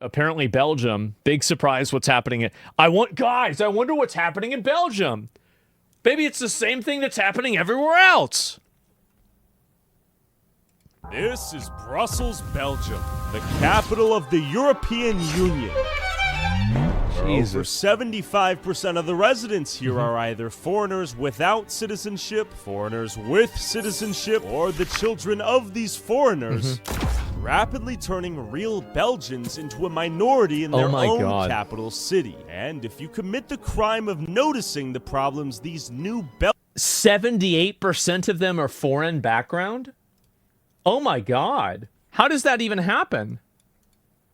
Apparently Belgium, big surprise what's happening. I wonder what's happening in Belgium. Maybe it's the same thing that's happening everywhere else. This is Brussels, Belgium, the capital of the European Union. Over 75% of the residents here are either foreigners without citizenship, foreigners with citizenship, or the children of these foreigners, rapidly turning real Belgians into a minority in their own capital city. And if you commit the crime of noticing the problems these new 78% of them are foreign background? Oh my God. How does that even happen?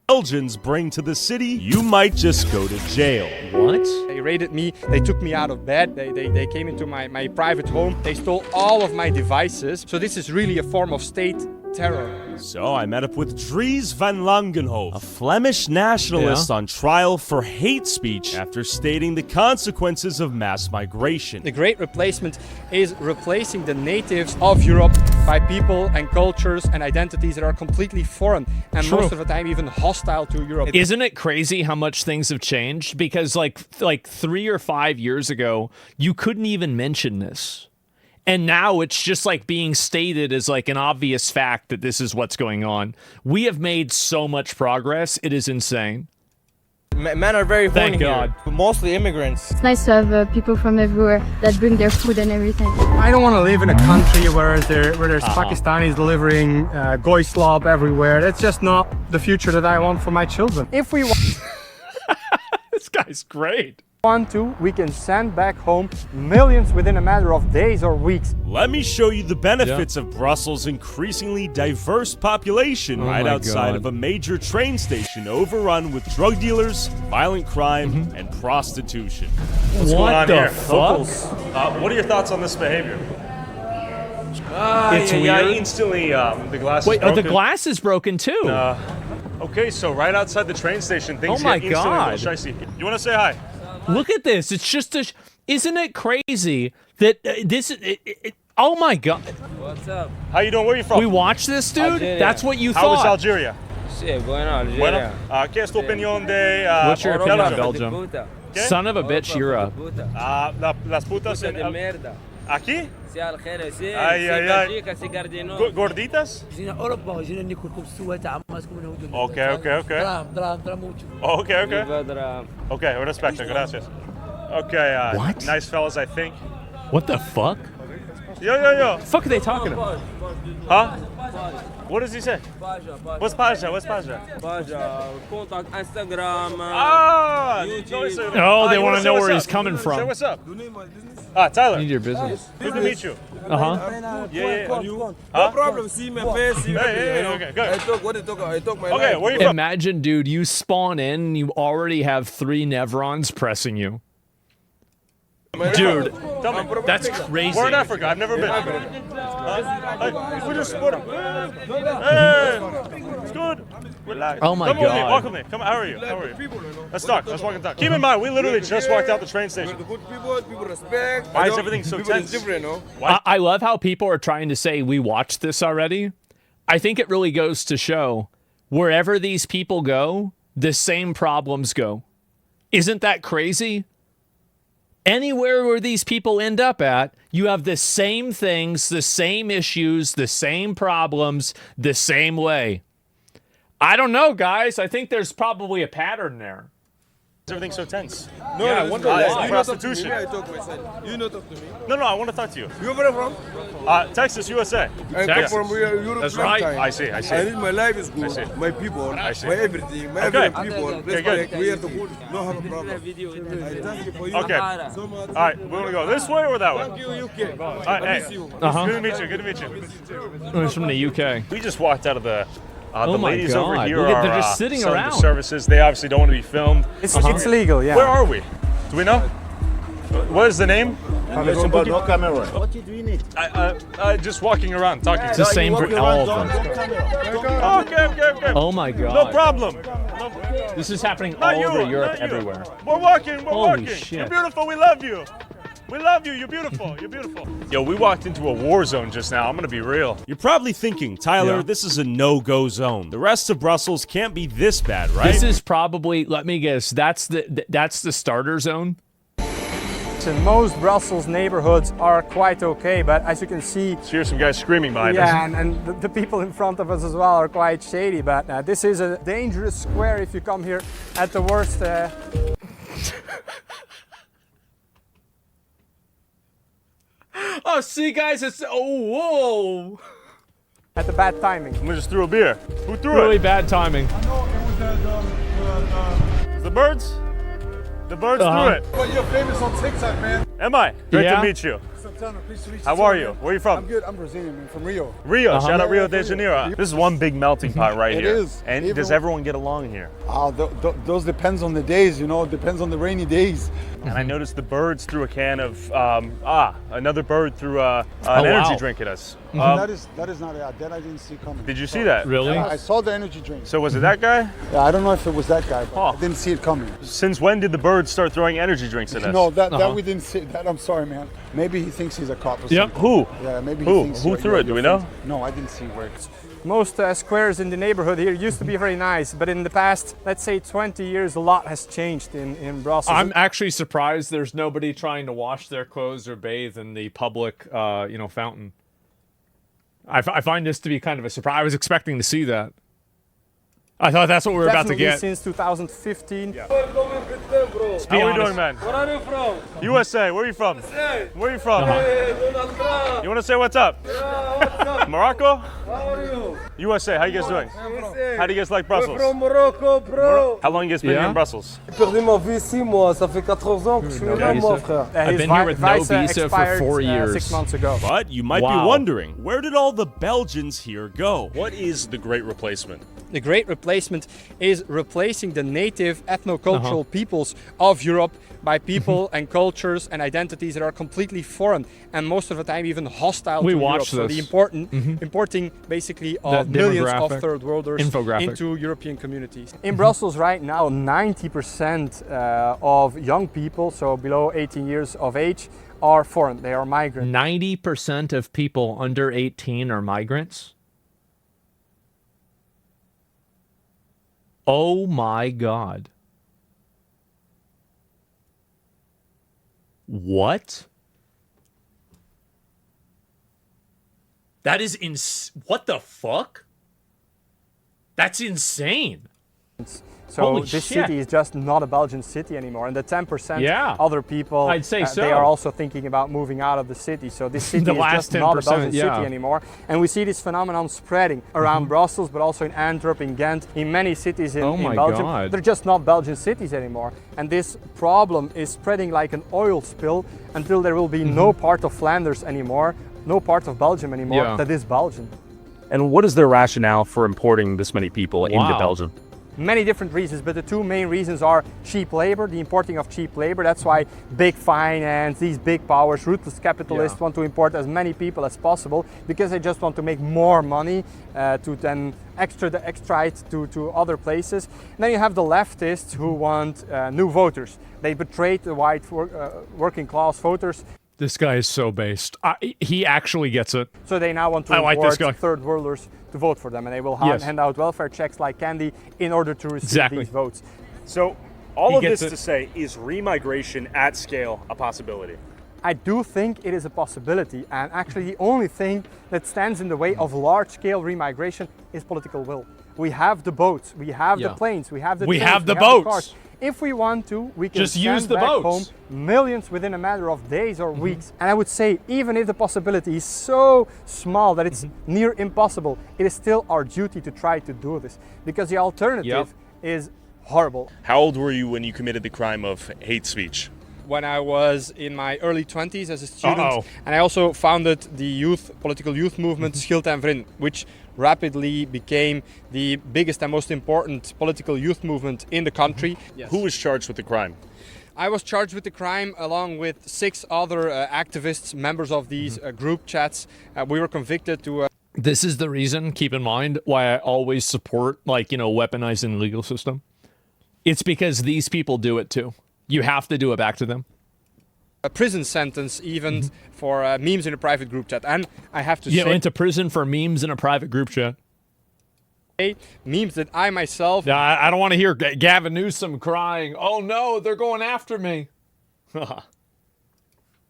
Belgians bring to the city, you might just go to jail. What? They raided me, they took me out of bed, they came into my private home, they stole all of my devices. So this is really a form of state terror. So I met up with Dries van Langenhoven, a Flemish nationalist on trial for hate speech after stating the consequences of mass migration. The Great Replacement is replacing the natives of Europe by people and cultures and identities that are completely foreign and most of the time even hostile to Europe. Isn't it crazy how much things have changed? Because like 3 or 5 years ago, you couldn't even mention this. And now it's just like being stated as like an obvious fact that this is what's going on. We have made so much progress. It is insane. Men are very horny here. Mostly immigrants. It's nice to have people from everywhere that bring their food and everything. I don't want to live in a country where there's Pakistanis delivering goy slob everywhere. That's just not the future that I want for my children. If we want This guy's great. to, we can send back home millions within a matter of days or weeks. Let me show you the benefits of Brussels' increasingly diverse population right outside of a major train station overrun with drug dealers, violent crime, and prostitution. What's going on here? Fuck? What are your thoughts on this behavior? It's weird. Instantly, the glass Wait, is broken. the glass is broken too. Okay, so right outside the train station, things Oh my get instantly God. a little shicey. You want to say hi? Look at this. It's just isn't it crazy that oh my God. What's up? How you doing? Where are you from? We watched this, dude? Algeria. That's what you How thought. was Algeria? Sí, bueno, Algeria. Bueno. ¿Qué es tu opinión de What's your opinion of Belgium? Belgium? ¿Qué? Son of a bitch, you're a... Las putas Puta en... de merda. ¿Aquí? Sí, Algeria, sí. Ay, ay, ay. Belgique, sí, Gardino. ¿Gorditas? Okay. Okay, respecto, gracias. Okay, What? Nice fellas, I think. What the fuck? Yo. What the fuck are they talking about? Huh? What does he say? What's Paja? Paja, contact Instagram. YouTube. Oh, they want to know where he's coming Say from. what's up? Tyler. Need your business. Good to meet you. Yeah. No problem, see my face, see Hey, okay, good. I talk my Okay, life. where you from? Imagine, dude, you spawn in and you already have 3 Nevrons pressing you. Dude, Tell me. that's crazy. We're in Africa. I've never been. We just sport. Hey, it's good. Relax. Oh my Come with me. God. Walk with me. Come. How are you? Let's talk. Let's walk and talk. Keep in mind, we literally just walked out the train station. Good people respect. Why is everything so People tense? is different, no? I love how people are trying to say we watched this already. I think it really goes to show wherever these people go, the same problems go. Isn't that crazy? Anywhere where these people end up at, you have the same things, the same issues, the same problems, the same way. I don't know, guys. I think there's probably a pattern there. Everything's so tense. No, Yeah, I want to- to it's prostitution. I talk myself. You not talk to me. No, I want to talk to you. You where from? Texas, USA. I come from Europe. That's right. Time. I see. I need my life is good. see. My people. see. My everything. My Okay. every people. Okay, good. We are the good. No have a problem. I thank you for you. Okay. So much. All right, we want to go this way or that way? Thank you, UK. All right, I miss hey. you. Uh-huh. Good to meet you. Good to meet you. It's from the UK. We just walked out of the. Oh the my ladies over God. here Look at- are they're just sitting selling around. the services. They obviously don't want to be filmed. It's legal, yeah. Where are we? Do we know? What is the name? No camera. What do you need? Just walking around talking. It's the same for all of them. Okay. Oh my God. No problem. This is happening Not all you, over Europe, not you. everywhere. We're walking. Holy walking. shit. You're beautiful. We love you. We love you. You're beautiful. You're beautiful. Yo, we walked into a war zone just now. I'm gonna be real. You're probably thinking, Tyler, Yeah. this is a no-go zone. The rest of Brussels can't be this bad, right? This is probably, let me guess, that's the starter zone. And most Brussels neighborhoods are quite okay, but as you can see, Here's some guys screaming behind us. yeah, and the people in front of us as well are quite shady. But this is a dangerous square if you come here at the worst. Oh, see, guys, it's whoa, At the bad timing. We just threw a beer. Who threw really it? bad timing. The birds? The birds Uh-huh. threw it. But you're famous on TikTok, man. Am I? Great Yeah. to meet you. Santana, pleased to meet you. How are you? Where are you from? I'm good. I'm Brazilian, man. From Rio. Rio. Shout out Rio Yeah, de Rio. Janeiro. This is one big melting pot right It here. is. And Even- does everyone get along here? Those depends on the days, you know. It depends on the rainy days. And I noticed the birds threw a can of another bird threw an Oh, energy wow. drink at us. That is not that I didn't see coming. Did you see that? Really? I saw the energy drink. So was it that guy? Yeah, I don't know if it was that guy, but Huh. I didn't see it coming. Since when did the birds start throwing energy drinks at us? No, that we didn't see. That I'm sorry, man. Maybe he thinks he's a cop or Yep. something. Who? Yeah, maybe Who? he thinks. Who you're- threw you're- it? Do you're we know? friends. No, I didn't see where. Most squares in the neighborhood here used to be very nice, but in the past, let's say 20 years, a lot has changed in Brussels. I'm actually surprised there's nobody trying to wash their clothes or bathe in the public, fountain. I find this to be kind of a surprise. I was expecting to see that. I thought that's what we were about to Definitely get. since 2015. Yeah. Be How are we honest. doing, man? Where are you from? USA. Where are you from? Where are you from? Donald Trump. You want to say what's up? What's up? Morocco? How are you? USA. How you guys doing? USA. How do you guys like We're Brussels? from Morocco, bro. How long you guys been here Yeah. in Brussels? J'ai perdu ma vie 6 mois. Ça fait 14 ans que je suis là, moi, frère. I've His been here with no visa visa for expired, 4 years. 6 months ago. But you might Wow. be wondering, where did all the Belgians here go? What is the Great Replacement? The Great Replacement is replacing the native ethnocultural peoples of Europe by people and cultures and identities that are completely foreign and most of the time even hostile We to watched Europe. this. So the importing basically of The millions of demographic. third worlders Infographic. into European communities. In Brussels right now, 90% of young people, so below 18 years of age, are foreign. They are migrants. 90% of people under 18 are migrants. Oh my God. What? That is what the fuck? That's insane. So Holy this shit. city is just not a Belgian city anymore, and the 10% Yeah. other people, I'd say so. they are also thinking about moving out of the city. So this city The is last just not a 10%, Belgian yeah. city anymore, and we see this phenomenon spreading around Brussels, but also in Antwerp, in Ghent, in many cities in, Oh in my Belgium. God. They're just not Belgian cities anymore, and this problem is spreading like an oil spill until there will be no part of Flanders anymore, no part of Belgium anymore Yeah. that is Belgian. And what is their rationale for importing this many people into Wow. Belgium? Many different reasons, but the two main reasons are cheap labor, the importing of cheap labor. That's why big finance, these big powers, ruthless capitalists want to import as many people as possible because they just want to make more money to then extradite to other places. And then you have the leftists who want new voters. They betrayed the white working class voters. This guy is so based. He actually gets it. So they now want to I like this import guy. third worlders to vote for them, and they will Yes. hand out welfare checks like candy in order to receive Exactly. these votes. So, all He of gets this it. to say, is remigration at scale a possibility? I do think it is a possibility, and actually the only thing that stands in the way of large-scale remigration is political will. We have the boats, we have the planes, we have the We trains, have the we boats. cars. If we want to, we can Just send use the back boats. home millions within a matter of days or weeks. And I would say, even if the possibility is so small that it's near impossible, it is still our duty to try to do this, because the alternative is horrible. How old were you when you committed the crime of hate speech? When I was in my early 20s as a student, Uh-oh. and I also founded the political youth movement Schild en Vriend, which rapidly became the biggest and most important political youth movement in the country. Yes. Who was charged with the crime? I was charged with the crime along with 6 other activists, members of these group chats. We were convicted to This is the reason, keep in mind, why I always support, weaponizing the legal system. It's because these people do it too. You have to do it back to them. a prison sentence even for memes in a private group chat. And I have to say, went to prison for memes in a private group chat. Memes that I myself... Yeah, I don't want to hear Gavin Newsom crying, "Oh no, they're going after me."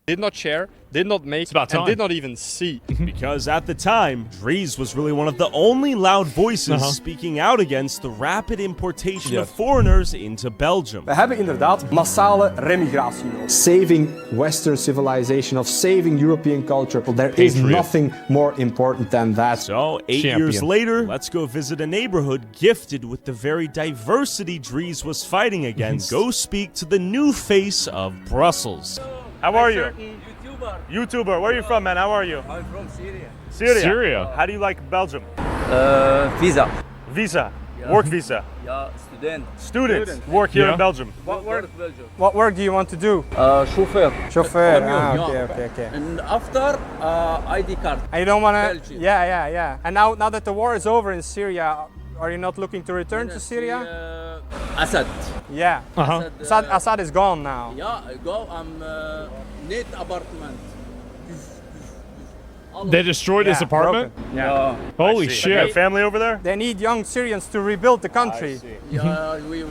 did not share, did not make, and did not even see. Because at the time, Dries was really one of the only loud voices speaking out against the rapid importation of foreigners into Belgium. We hebben inderdaad massale remigratie nodig. Saving Western civilization, of saving European culture. Well, there is nothing more important than that. So, 8 years later, let's go visit a neighborhood gifted with the very diversity Dries was fighting against. Go speak to the new face of Brussels. How are you? YouTuber. Where are you from, man? How are you? I'm from Syria. Syria. How do you like Belgium? Visa. Visa. Yeah. Work visa. Yeah, Students. Work here in Belgium. What work do you want to do? Chauffeur. Chauffeur. Okay. And after ID card. And you don't want to. Yeah. And now that the war is over in Syria, are you not looking to return to Syria? Assad. Yeah. Assad is gone now. Yeah, I go. I'm need apartment. They destroyed his apartment? Yeah. Holy shit. You have family over there? They need young Syrians to rebuild the country. Yeah, we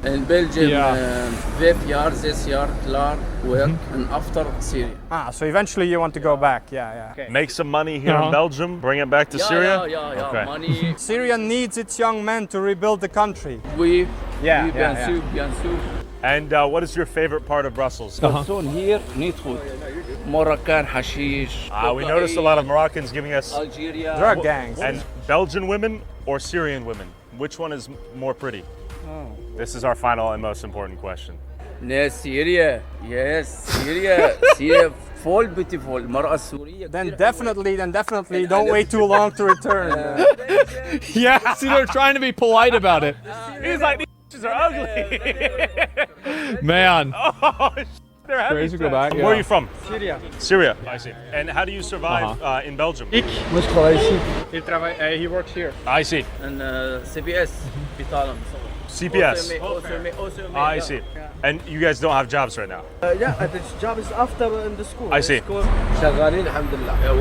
in Belgium, 5 years, 6 years, klaar, work, and after Syria. So eventually you want to go back, yeah. Okay. Make some money here in Belgium, bring it back to Syria? Yeah, okay. Money. Syria needs its young men to rebuild the country. Bien sûr. And what is your favorite part of Brussels? Person here need food. Moroccan, hashish. We noticed a lot of Moroccans giving us Algeria. Drug gangs. And Belgian women or Syrian women? Which one is more pretty? This is our final and most important question. Syria. Yes, Syria. Syria, full beautiful. Mar'a Syria. Then definitely don't wait too long to return. Yeah, see, they're trying to be polite about it. He's like, these bitches are ugly. Man. Oh, they're happy. Crazy to go back. Where are you from? Syria. I see. And how do you survive in Belgium? He works here. I see. And CBS. CPS. I see. And you guys don't have jobs right now? Yeah, the job is after in the school. I see. شغالين الحمد لله.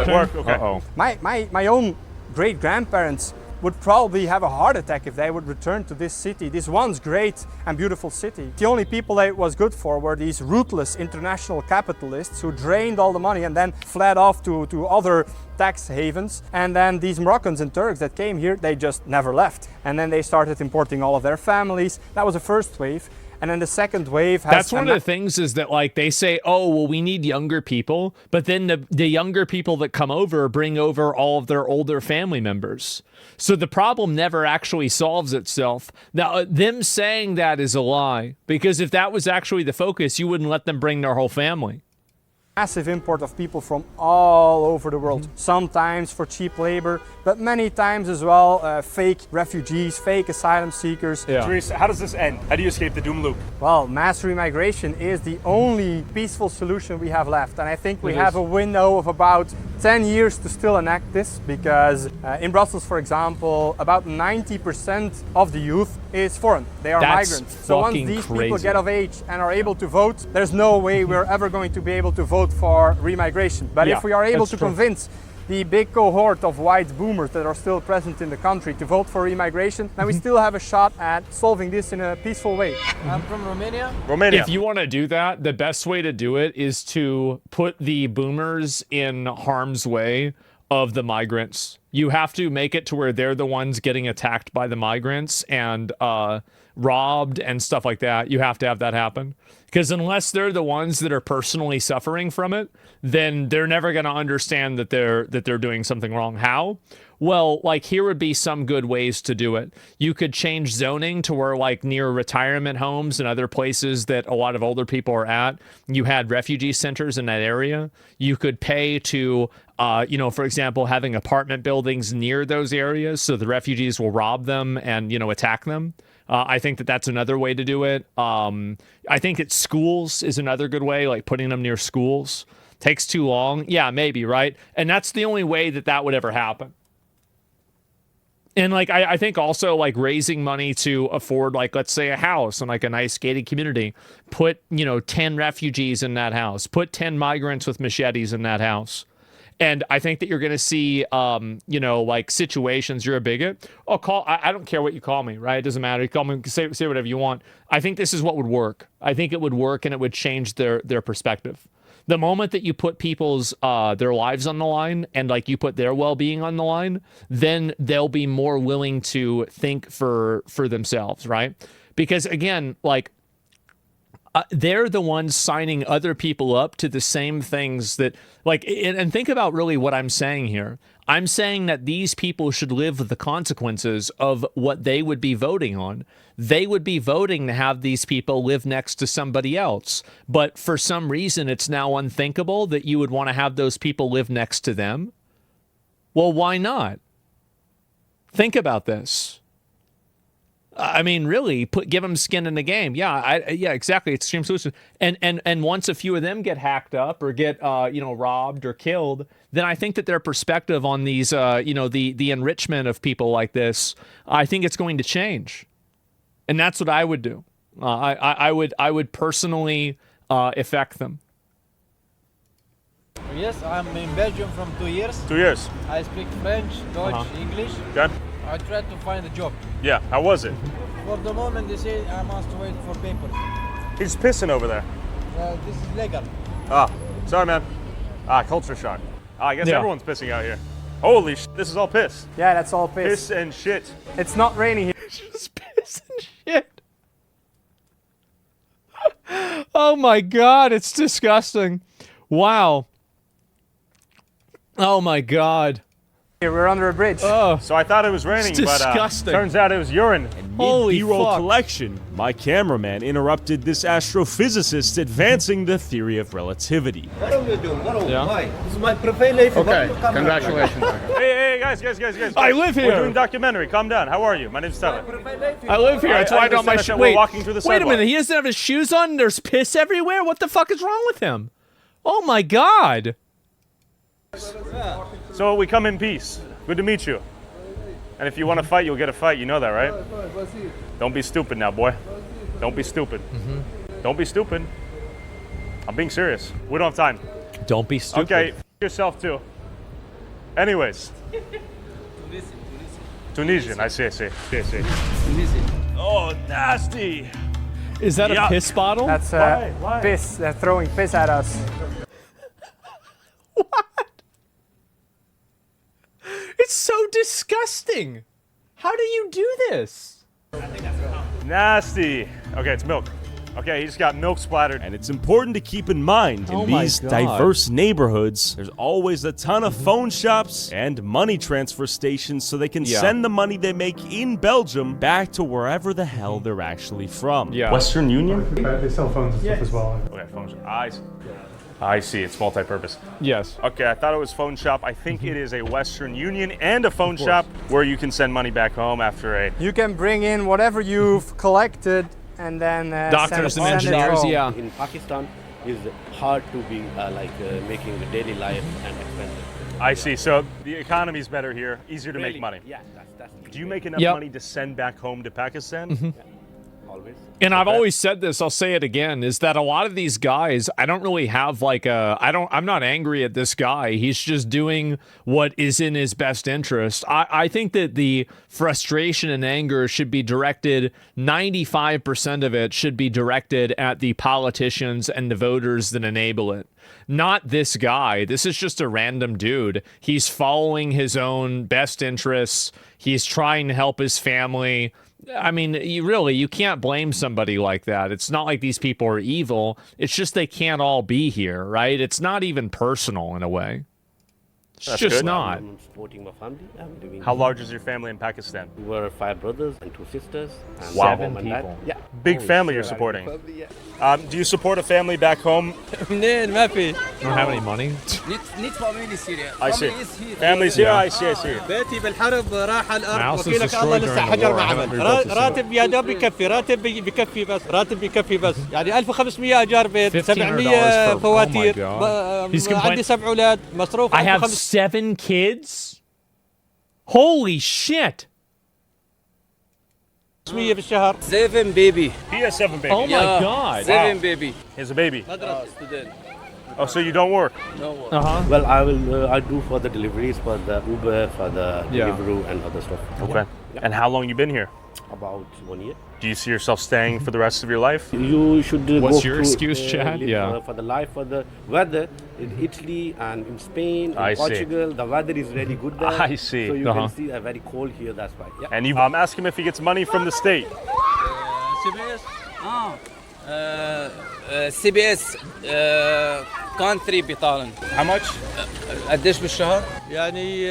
Work. Okay. My own great grandparents would probably have a heart attack if they would return to this city, this once great and beautiful city. The only people that it was good for were these ruthless international capitalists who drained all the money and then fled off to other tax havens. And then these Moroccans and Turks that came here, they just never left. And then they started importing all of their families. That was the first wave. And then the second wave has... That's one of the things is that, like, they say, oh, well, we need younger people. But then the younger people that come over bring over all of their older family members. So the problem never actually solves itself. Now, them saying that is a lie. Because if that was actually the focus, you wouldn't let them bring their whole family. Massive import of people from all over the world, sometimes for cheap labor, but many times as well fake refugees, fake asylum seekers. Dries, how does this end? How do you escape the doom loop? Well, mass remigration is the only peaceful solution we have left, and I think we have a window of about 10 years to still enact this, because in Brussels, for example, about 90% of the youth is foreign. They are migrants. So once these people get of age and are able to vote, there's no way we're ever going to be able to vote for remigration. But if we are able to convince the big cohort of white boomers that are still present in the country to vote for remigration, then we still have a shot at solving this in a peaceful way. I'm from Romania. If you want to do that, the best way to do it is to put the boomers in harm's way of the migrants. You have to make it to where they're the ones getting attacked by the migrants and robbed and stuff like that. You have to have that happen. Because unless they're the ones that are personally suffering from it, then they're never going to understand that they're doing something wrong. How? Well, like, here would be some good ways to do it. You could change zoning to where, like, near retirement homes and other places that a lot of older people are at, you had refugee centers in that area. You could pay to, for example, having apartment buildings near those areas so the refugees will rob them and, attack them. I think that's another way to do it. I think schools is another good way, like putting them near schools. Takes too long. Yeah, maybe, right? And that's the only way that would ever happen. And like I think also like raising money to afford like let's say a house in like a nice gated community, put 10 refugees in that house, put 10 migrants with machetes in that house. And I think that you're going to see, like situations. You're a bigot. I don't care what you call me, right? It doesn't matter. You call me, say whatever you want. I think this is what would work. I think it would work, and it would change their perspective. The moment that you put people's their lives on the line, and like you put their well-being on the line, then they'll be more willing to think for themselves, right? Because again, like. They're the ones signing other people up to the same things that, like, and think about really what I'm saying here. I'm saying that these people should live with the consequences of what they would be voting on. They would be voting to have these people live next to somebody else. But for some reason, it's now unthinkable that you would want to have those people live next to them. Well, why not? Think about this. I mean, really, give them skin in the game. Yeah, exactly. It's extreme solution. And once a few of them get hacked up or get robbed or killed, then I think that their perspective on these the enrichment of people like this, I think it's going to change. And that's what I would do. I would personally affect them. Yes, I'm in Belgium from 2 years. 2 years. I speak French, Dutch, English. Okay. I tried to find a job. Yeah, how was it? For the moment, they say I must wait for papers. He's pissing over there. This is legal. Sorry, man. Culture shock. I guess everyone's pissing out here. Holy shit, this is all piss. Yeah, that's all piss. Piss and shit. It's not raining here. It's just piss and shit. Oh my God, it's disgusting. Wow. Oh my God. We're under a bridge. Oh, so I thought it was raining, but turns out it was urine. Holy B-roll fuck. collection, my cameraman interrupted this astrophysicist advancing the theory of relativity. What are you doing? Why? This is my profile life. Okay, congratulations. Hey, guys. I live here. We're doing documentary. Calm down. How are you? My name's Tyler. I live here. That's why I don't my shoes. We're walking through the wait a sidewalk. minute. He doesn't have his shoes on and there's piss everywhere? What the fuck is wrong with him? Oh my God. So we come in peace. Good to meet you. And if you want to fight, you'll get a fight. You know that, right? Don't be stupid now, boy. Don't be stupid. Don't be stupid. I'm being serious. We don't have time. Don't be stupid. Okay, f yourself too. Anyways. Tunisian. I see. Tunisian. Oh, nasty. Is that a piss bottle? That's Why? piss. They're throwing piss at us. What? It's so disgusting. How do you do this? Nasty. Okay, it's milk. Okay, he just got milk splattered. And it's important to keep in mind, in these diverse neighborhoods, there's always a ton of phone shops and money transfer stations so they can send the money they make in Belgium back to wherever the hell they're actually from. Yeah. Western Union? They sell phones and stuff as well. Okay, phone shop. I see, it's multi-purpose. Yes. Okay, I thought it was phone shop. I think it is a Western Union and a phone shop where you can send money back home after a... You can bring in whatever you've collected and then doctors and send it engineers, home. In Pakistan, it's hard to be making the daily life and expensive. I see, so the economy's better here, easier to make money. Yeah, that's Do you make enough money to send back home to Pakistan? always. And I've always said this, I'll say it again, is that a lot of these guys, I don't really have like I'm not angry at this guy. He's just doing what is in his best interest. I think that the frustration and anger should be directed, 95% of it should be directed at the politicians and the voters that enable it. Not this guy. This is just a random dude. He's following his own best interests. He's trying to help his family. I mean, you can't blame somebody like that. It's not like these people are evil. It's just they can't all be here, right? It's not even personal in a way. It's That's just good. not. I'm supporting my family. I'm living. How large is your family in Pakistan? We were 5 brothers and 2 sisters. And Wow. 7 people. Yeah. Big family you're supporting. Do you support a family back home? Don't have any money. Need family Syria. I see. Family is here. Family's here. I see. بيتي بالحرب راح My الارض house is وكيلك الله destroyed لسه during the حجر war. I ما haven't عمل rebuilt it راتب يا دوب بكفي راتب بكفي بس يعني 1500 ايجار بيت $1,500 700 for- فواتير oh my God. He's عندي 7 اولاد مصروف I have 1500 7 kids? Holy shit! 500 في الشهر. 7 baby. He has 7 babies. Oh my God. 7 baby. He has a baby. Student. Oh, so you don't work? No work. Well, I do for the deliveries, for the Uber, for the Deliveroo and other stuff. Okay. And how long you been here? About 1 year. Do you see yourself staying for the rest of your life? You should What's go your to, excuse, Chad? live, Yeah. for the life, for the weather in Italy and in Spain, I in see. Portugal. The weather is very good there. I see. So you can see very cold here. That's why. Yeah. And you ask him if he gets money from the state. CBS. CBS country بيطالن. How much? قديش بالشهر؟ يعني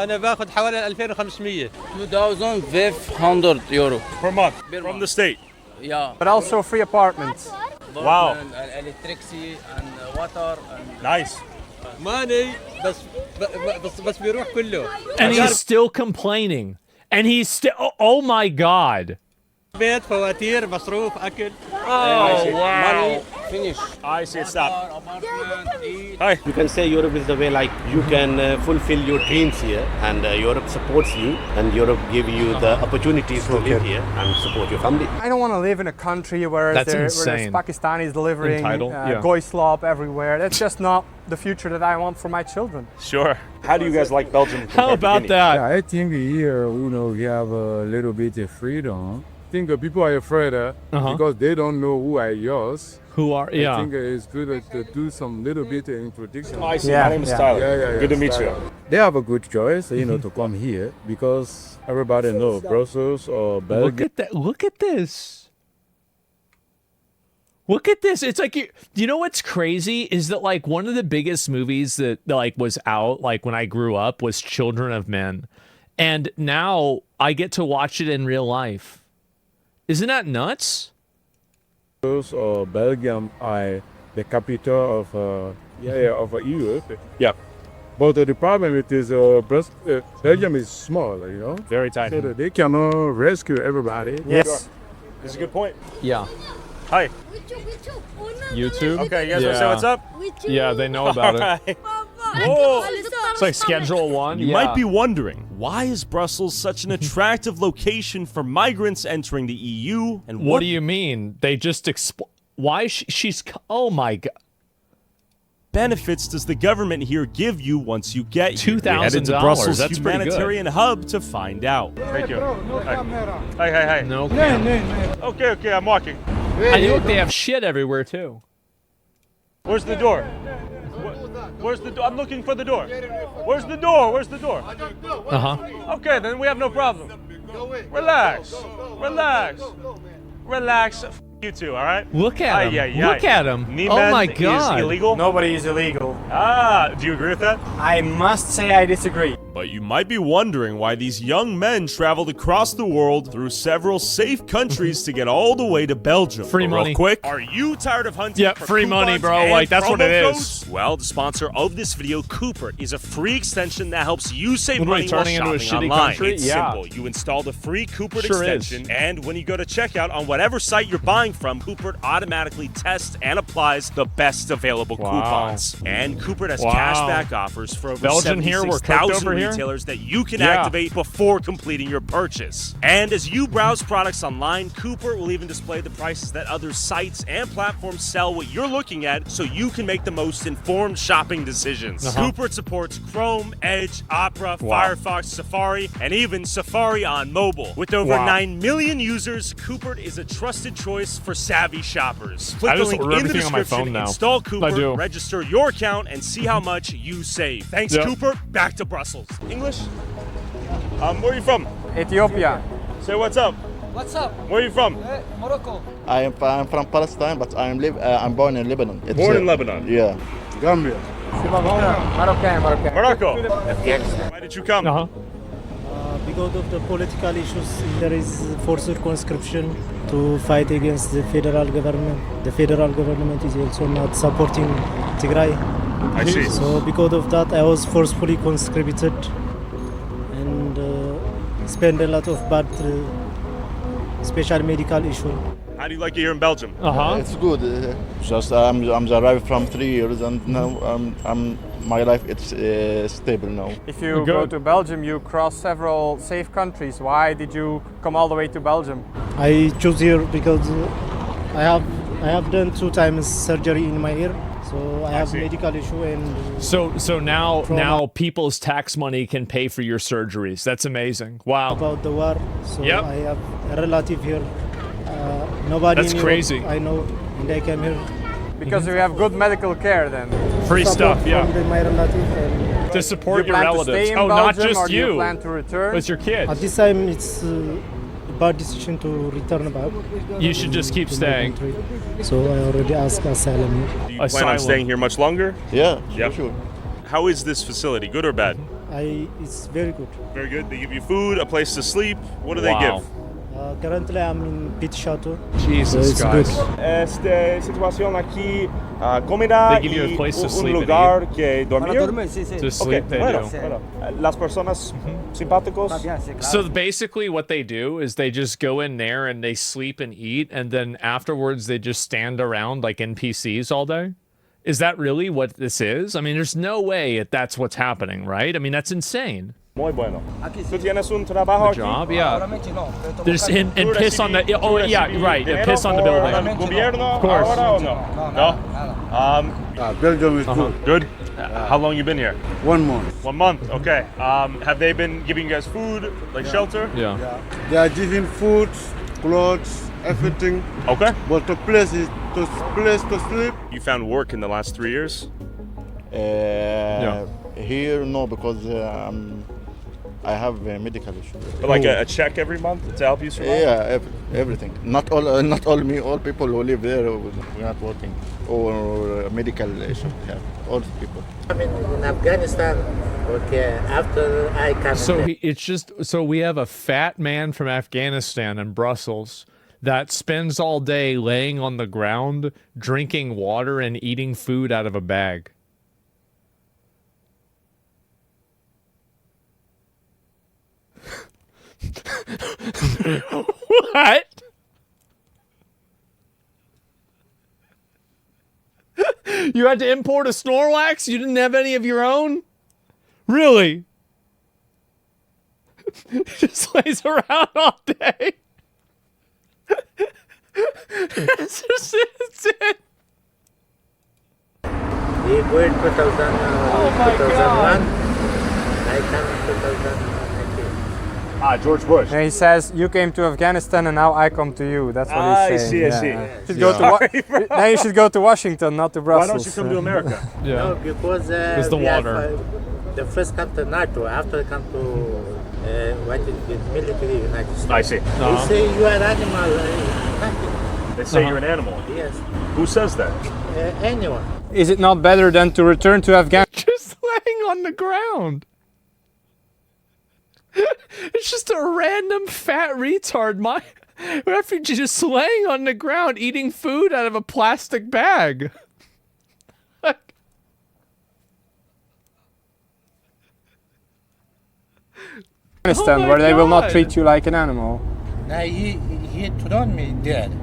انا باخذ حوالي 2500. 2,500 euro. Per month. From the state. Yeah. But also free apartments. Wow. And electricity and water and Nice. ماني بس بيروح كله. And he's still complaining. And he's still, oh my God. بيت فواتير مصروف اكل. Oh, wow. money finish. I see it stop. Apartment, eat. Hi. You can say Europe is the way like you can fulfill your dreams here, and Europe supports you, and Europe give you the opportunities to live here and support your family. I don't want to live in a country where there's Pakistanis delivering goy slop everywhere. That's just not the future that I want for my children. Sure. How do you guys like Belgium? How about that? Yeah, I think here, we have a little bit of freedom. I think people are afraid because they don't know who are yours. Who are, I think it's good to do some little bit of introduction. I see. My name is Tyler. Good to meet you. They have a good choice, to come here because everybody knows Brussels or Belgium. Look at that. Look at this. Look at this. It's like, you know what's crazy is that like one of the biggest movies that like was out like when I grew up was Children of Men. And now I get to watch it in real life. Isn't that nuts? Or Belgium are the capital of Europe. Yeah. But the problem with is Belgium is small, Very tiny. So that they cannot rescue everybody. Yes. Sure. This is a good point. Yeah. Hi. YouTube? Okay, you guys want to say what's up? Yeah, they know about it. Whoa. It's like Schedule 1. You might be wondering, why is Brussels such an attractive location for migrants entering the EU? And what do you mean? They just why she's oh my God. benefits does the government here give you once you get here? We headed to $2,000. Brussels That's humanitarian hub to find out. Thank you. Hi. No. Okay, I'm walking. I know they have shit everywhere too. Where's the door? Where's the door? I'm looking for the door. Where's the door? Okay, then we have no problem. Relax. F you two, all right? Look at him. Look at him. Niemann Oh my God. is illegal? Nobody is illegal. Do you agree with that? I must say I disagree. But you might be wondering why these young men traveled across the world through several safe countries to get all the way to Belgium. Free But money. Real quick, are you tired of hunting for free money, coupons bro. and Like, that's what promo it is. codes? Well, the sponsor of this video, Cooper, is a free extension that helps you save money while turning into a shopping shitty online. country? It's simple. You install the free Cooper Sure extension, and when you go to checkout on whatever site you're buying from, Cooper automatically tests and applies the best available coupons. And Cooper has cashback offers for over Belgian here, we're cooked 76,000 over here? retailers that you can activate before completing your purchase. And as you browse products online, Cooper will even display the prices that other sites and platforms sell what you're looking at, so you can make the most informed shopping decisions. Cooper supports Chrome, Edge, Opera, Firefox, Safari, and even Safari on mobile. With over 9 million users, Cooper is a trusted choice for savvy shoppers. Click the link in the description, install Cooper, register your account, and see how much you save. Thanks, Cooper. Back to Brussels. English? Where are you from? Ethiopia. Say what's up. What's up? Where are you from? Morocco. I'm from Palestine, but I'm born in Lebanon. Born in Lebanon? Yeah. Gambia. Morocco. Why did you come? Because of the political issues, there is forced conscription to fight against the federal government. The federal government is also not supporting Tigray. I see. So because of that, I was forcefully conscripted and spend a lot of bad special medical issue. How do you like it here in Belgium? It's good. Just I'm arrived from 3 years, and now my life it's stable now. If you go to Belgium, you cross several safe countries. Why did you come all the way to Belgium? I choose here because I have done 2 times surgery in my ear, so I have medical issue and. So now people's tax money can pay for your surgeries. That's amazing. Wow. About the war, so I have a relative here. Nobody. That's crazy. I know, and I came here. Because you have good medical care then. Free stuff, yeah. From my relative and to support you your plan relatives. To stay in oh, Belgium, not just or do you. You plan to return? It's your kids. At this time, it's a bad decision to return back. You should just keep staying. So I already asked asylum. Do you plan on staying here much longer? Yeah, sure. How is this facility? Good or bad? It's very good. Very good. They give you food, a place to sleep. What do they give? Currently, I'm in Pit Chateau. Jesus, so guys. Esta situación aquí, comida They give you a place to sleep lugar que dormir. To sleep, they do. Las personas simpáticos. So basically what they do is they just go in there and they sleep and eat, and then afterwards they just stand around like NPCs all day? Is that really what this is? I mean, there's no way that's what's happening, right? I mean, that's insane. Muy bueno. ¿Tú tienes un trabajo aquí? Job, yeah. There's and piss on the yeah, right. And piss on the building. Gobierno, of course. Ahora o no? Belgium is good. Good. How long you been here? 1 month. 1 month. Okay. Have they been giving you guys food, like shelter? Yeah. They are giving food, clothes, everything. Okay. But the place to sleep. You found work in the last 3 years? Here, no, because I have a medical issue. But like a check every month to help you survive? Yeah, everything. Not all me. All people who live there, we're not working, or medical issue. Yeah, all people. I'm in Afghanistan. Okay, after I come. So we have a fat man from Afghanistan in Brussels that spends all day laying on the ground, drinking water and eating food out of a bag. What? You had to import a Snorlax? You didn't have any of your own? Really? Just lays around all day. That's just it. We go in 2001. I come in 2000. George Bush. And he says, you came to Afghanistan and now I come to you. That's what he's saying. I see. Now you should go to Washington, not to Brussels. Why don't you come to America? No, because the water. The first come to NATO, after come to the military United States. I see. They say you are animal. They say you're an animal? Yes. Who says that? Anyone. Is it not better than to return to Afghanistan? Just laying on the ground. It's just a random fat retard, my refugee just laying on the ground eating food out of a plastic bag. Afghanistan, where they will not treat you like an animal. No, he thrown me dead.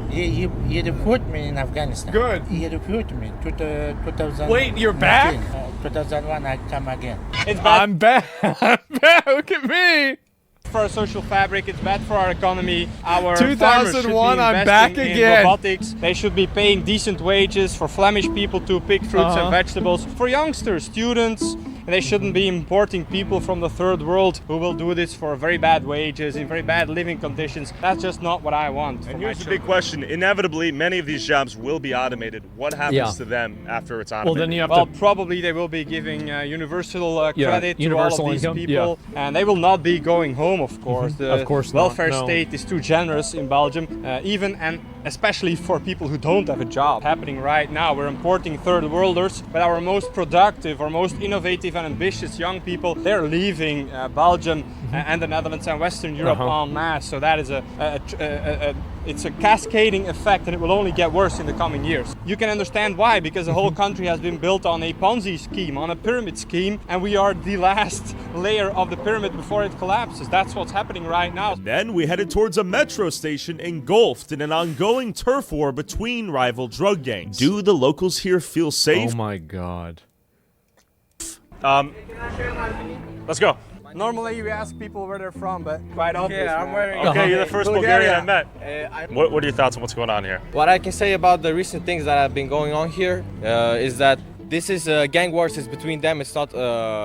He recruited me in Afghanistan. Good. He recruited me to the 2000. Wait, you're back? 2001, I come again. I'm back. I'm back. Look at me. For our social fabric, it's bad for our economy. Our 2001, I'm back in again. Robotics. They should be paying decent wages for Flemish people to pick fruits and vegetables. For youngsters, students, and they shouldn't be importing people from the third world who will do this for very bad wages, in very bad living conditions. That's just not what I want. And here's the big question. Inevitably, many of these jobs will be automated. What happens to them after it's automated? Well, then you have probably they will be giving universal credit to universal all of these income. people. And they will not be going home, of course. Of course The not, welfare no. state is too generous in Belgium, even and especially for people who don't have a job. Happening right now, we're importing third worlders, but our most productive, our most innovative and ambitious young people, they're leaving Belgium and the Netherlands and Western Europe en masse. So that is it's a cascading effect, and it will only get worse in the coming years. You can understand why, because the whole country has been built on a Ponzi scheme, on a pyramid scheme, and we are the last layer of the pyramid before it collapses. That's what's happening right now. Then we headed towards a metro station engulfed in an ongoing turf war between rival drug gangs. Do the locals here feel safe? Oh my God. Let's go. Normally we ask people where they're from, but quite obvious. Yeah, I'm wearing. Okay, you're the first Bulgarian I met. I What are your thoughts on what's going on here? What I can say about the recent things that have been going on here is that this is gang wars. It's between them. It's not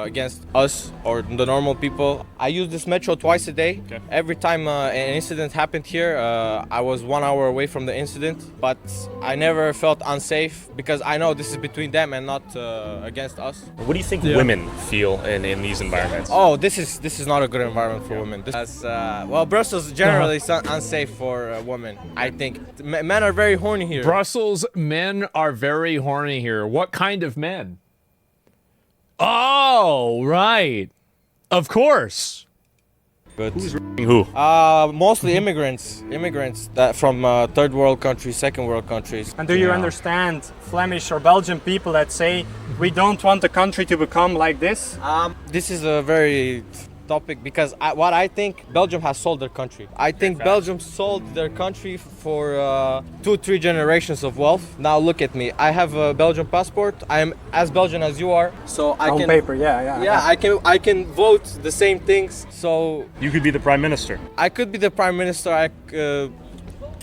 against us or the normal people. I use this metro twice a day. Okay. Every time an incident happened here, I was 1 hour away from the incident, but I never felt unsafe because I know this is between them and not against us. What do you think women feel in these environments? Oh, this is not a good environment for women. Well, Brussels generally is unsafe for women. I think men are very horny here. Brussels men are very horny here. What kind of men? Oh, right. Of course. But who's who? Mostly immigrants that from third world countries, second world countries. And do you understand Flemish or Belgian people that say we don't want the country to become like this? This is a very topic because what I think Belgium has sold their country. I think Belgium sold their country for 2-3 generations of wealth. Now look at me. I have a Belgian passport. I am as Belgian as you are, so I on can. paper, yeah. I can vote the same things. So you could be the prime minister. I could be the prime minister.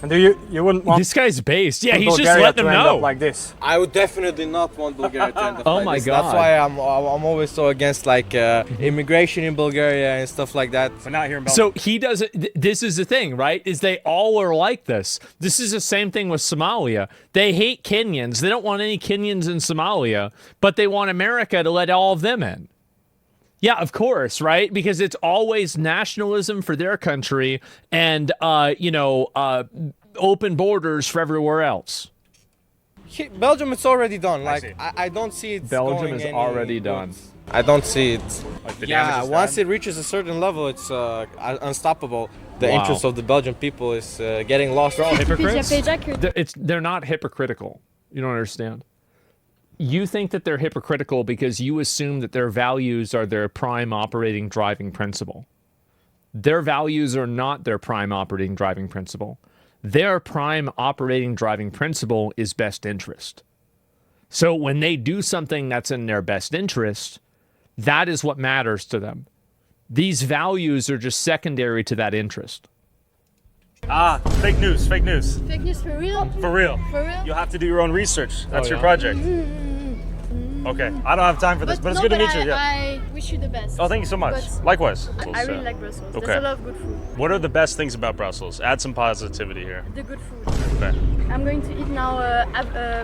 And do you wouldn't want this guy's based? Yeah, he's Bulgaria just letting to them end know. up like this. I would definitely not want Bulgaria to end up Oh like my this. God. That's why I'm always so against like immigration in Bulgaria and stuff like that. But not here in Belgium. So he doesn't. This is the thing, right? Is they all are like this. This is the same thing with Somalia. They hate Kenyans. They don't want any Kenyans in Somalia, but they want America to let all of them in. Yeah, of course, right? Because it's always nationalism for their country and, open borders for everywhere else. Belgium, it's already done. Like I don't see it. Belgium going is any already good. done. I don't see it. Like the Yeah, damage is once done? it reaches a certain level, it's unstoppable. The Wow. interest of the Belgian people is getting lost. They're all hypocrites. They're not hypocritical. You don't understand. You think that they're hypocritical because you assume that their values are their prime operating driving principle. Their values are not their prime operating driving principle. Their prime operating driving principle is best interest. So when they do something that's in their best interest, that is what matters to them. These values are just secondary to that interest. Fake news, fake news. Fake news for real? For real. For real? You'll have to do your own research. That's your yeah? project. Okay, I don't have time for this, but it's good to meet you. Yeah. I wish you the best. Oh, thank you so much. But Likewise. I really like Brussels. Okay. There's a lot of good food. What are the best things about Brussels? Add some positivity here. The good food. Okay. I'm going to eat now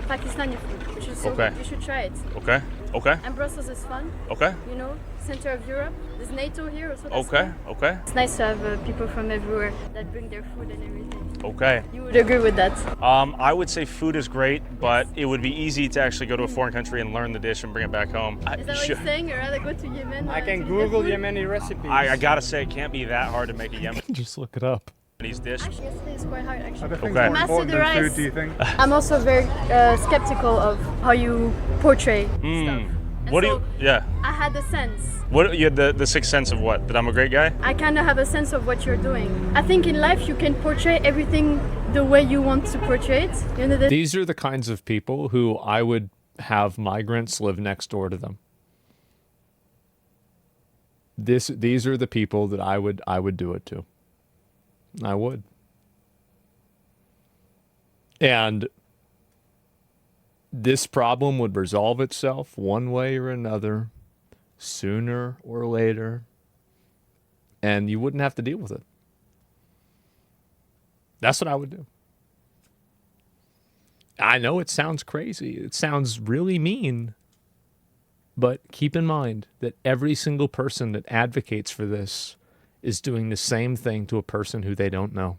Pakistani food, which is so good. You should try it. Okay. Okay. And Brussels is fun. Okay. You know, center of Europe. There's NATO here, so that's Okay. fun. Okay. It's nice to have people from everywhere that bring their food and everything. Okay. You would agree with that? I would say food is great, but it would be easy to actually go to a foreign country and learn the dish and bring it back home. Is that what you're saying? You'd rather go to Yemen? I can to Google get food? Yemeni recipes. I gotta say, it can't be that hard to make a Yemeni Just look it up. dish. Actually, yesterday is quite hard. Actually, Okay. More master important the than rice. food, do you think? I'm also very skeptical of how you portray stuff. And What do so you? Yeah. I had a sense. What you had the sixth sense of what? That I'm a great guy? I kind of have a sense of what you're doing. I think in life you can portray everything the way you want to portray it. You know, These are the kinds of people who I would have migrants live next door to them. These are the people that I would do it to. I would. And this problem would resolve itself one way or another, sooner or later, and you wouldn't have to deal with it. That's what I would do. I know it sounds crazy. It sounds really mean. But keep in mind that every single person that advocates for this is doing the same thing to a person who they don't know.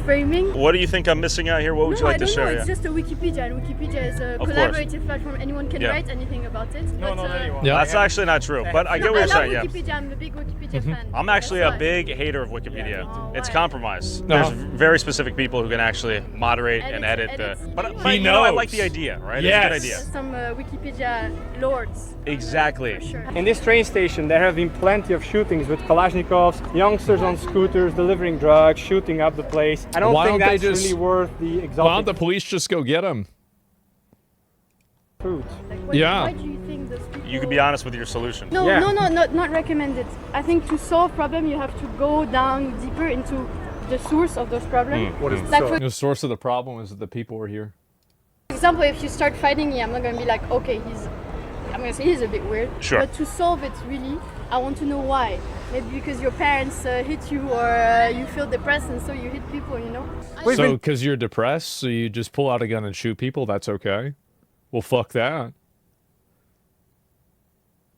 framing. What do you think I'm missing out here? What would you like to I don't share? know. It's just a Wikipedia, and Wikipedia is a collaborative platform. Anyone can write anything about it. No, but, not anyone. That's actually not true, but I get what you're saying. I love Wikipedia. I'm a big Wikipedia fan. I'm actually a big hater of Wikipedia. It's compromise. There's very specific people who can actually moderate and edit the. But you know, I like the idea, right? Yes. It's a good idea. Some Wikipedia lords. Exactly. Sure. In this train station, there have been plenty of shootings with Kalashnikovs, youngsters on scooters delivering drugs, shooting up the place. I don't think that's really worth the exotic. Why don't the police just go get them? Food. Why do you think those people... You can be honest with your solution. No, not recommended. I think to solve problem, you have to go down deeper into the source of those problems. What is the source of the problem is that the people are here. For example, if you start fighting me, I'm not going to be like, okay, I'm going to say he's a bit weird. Sure. But to solve it, really, I want to know why. Maybe because your parents hit you, or you feel depressed and so you hit people, you know? So because you're depressed, so you just pull out a gun and shoot people, that's okay? Well, fuck that.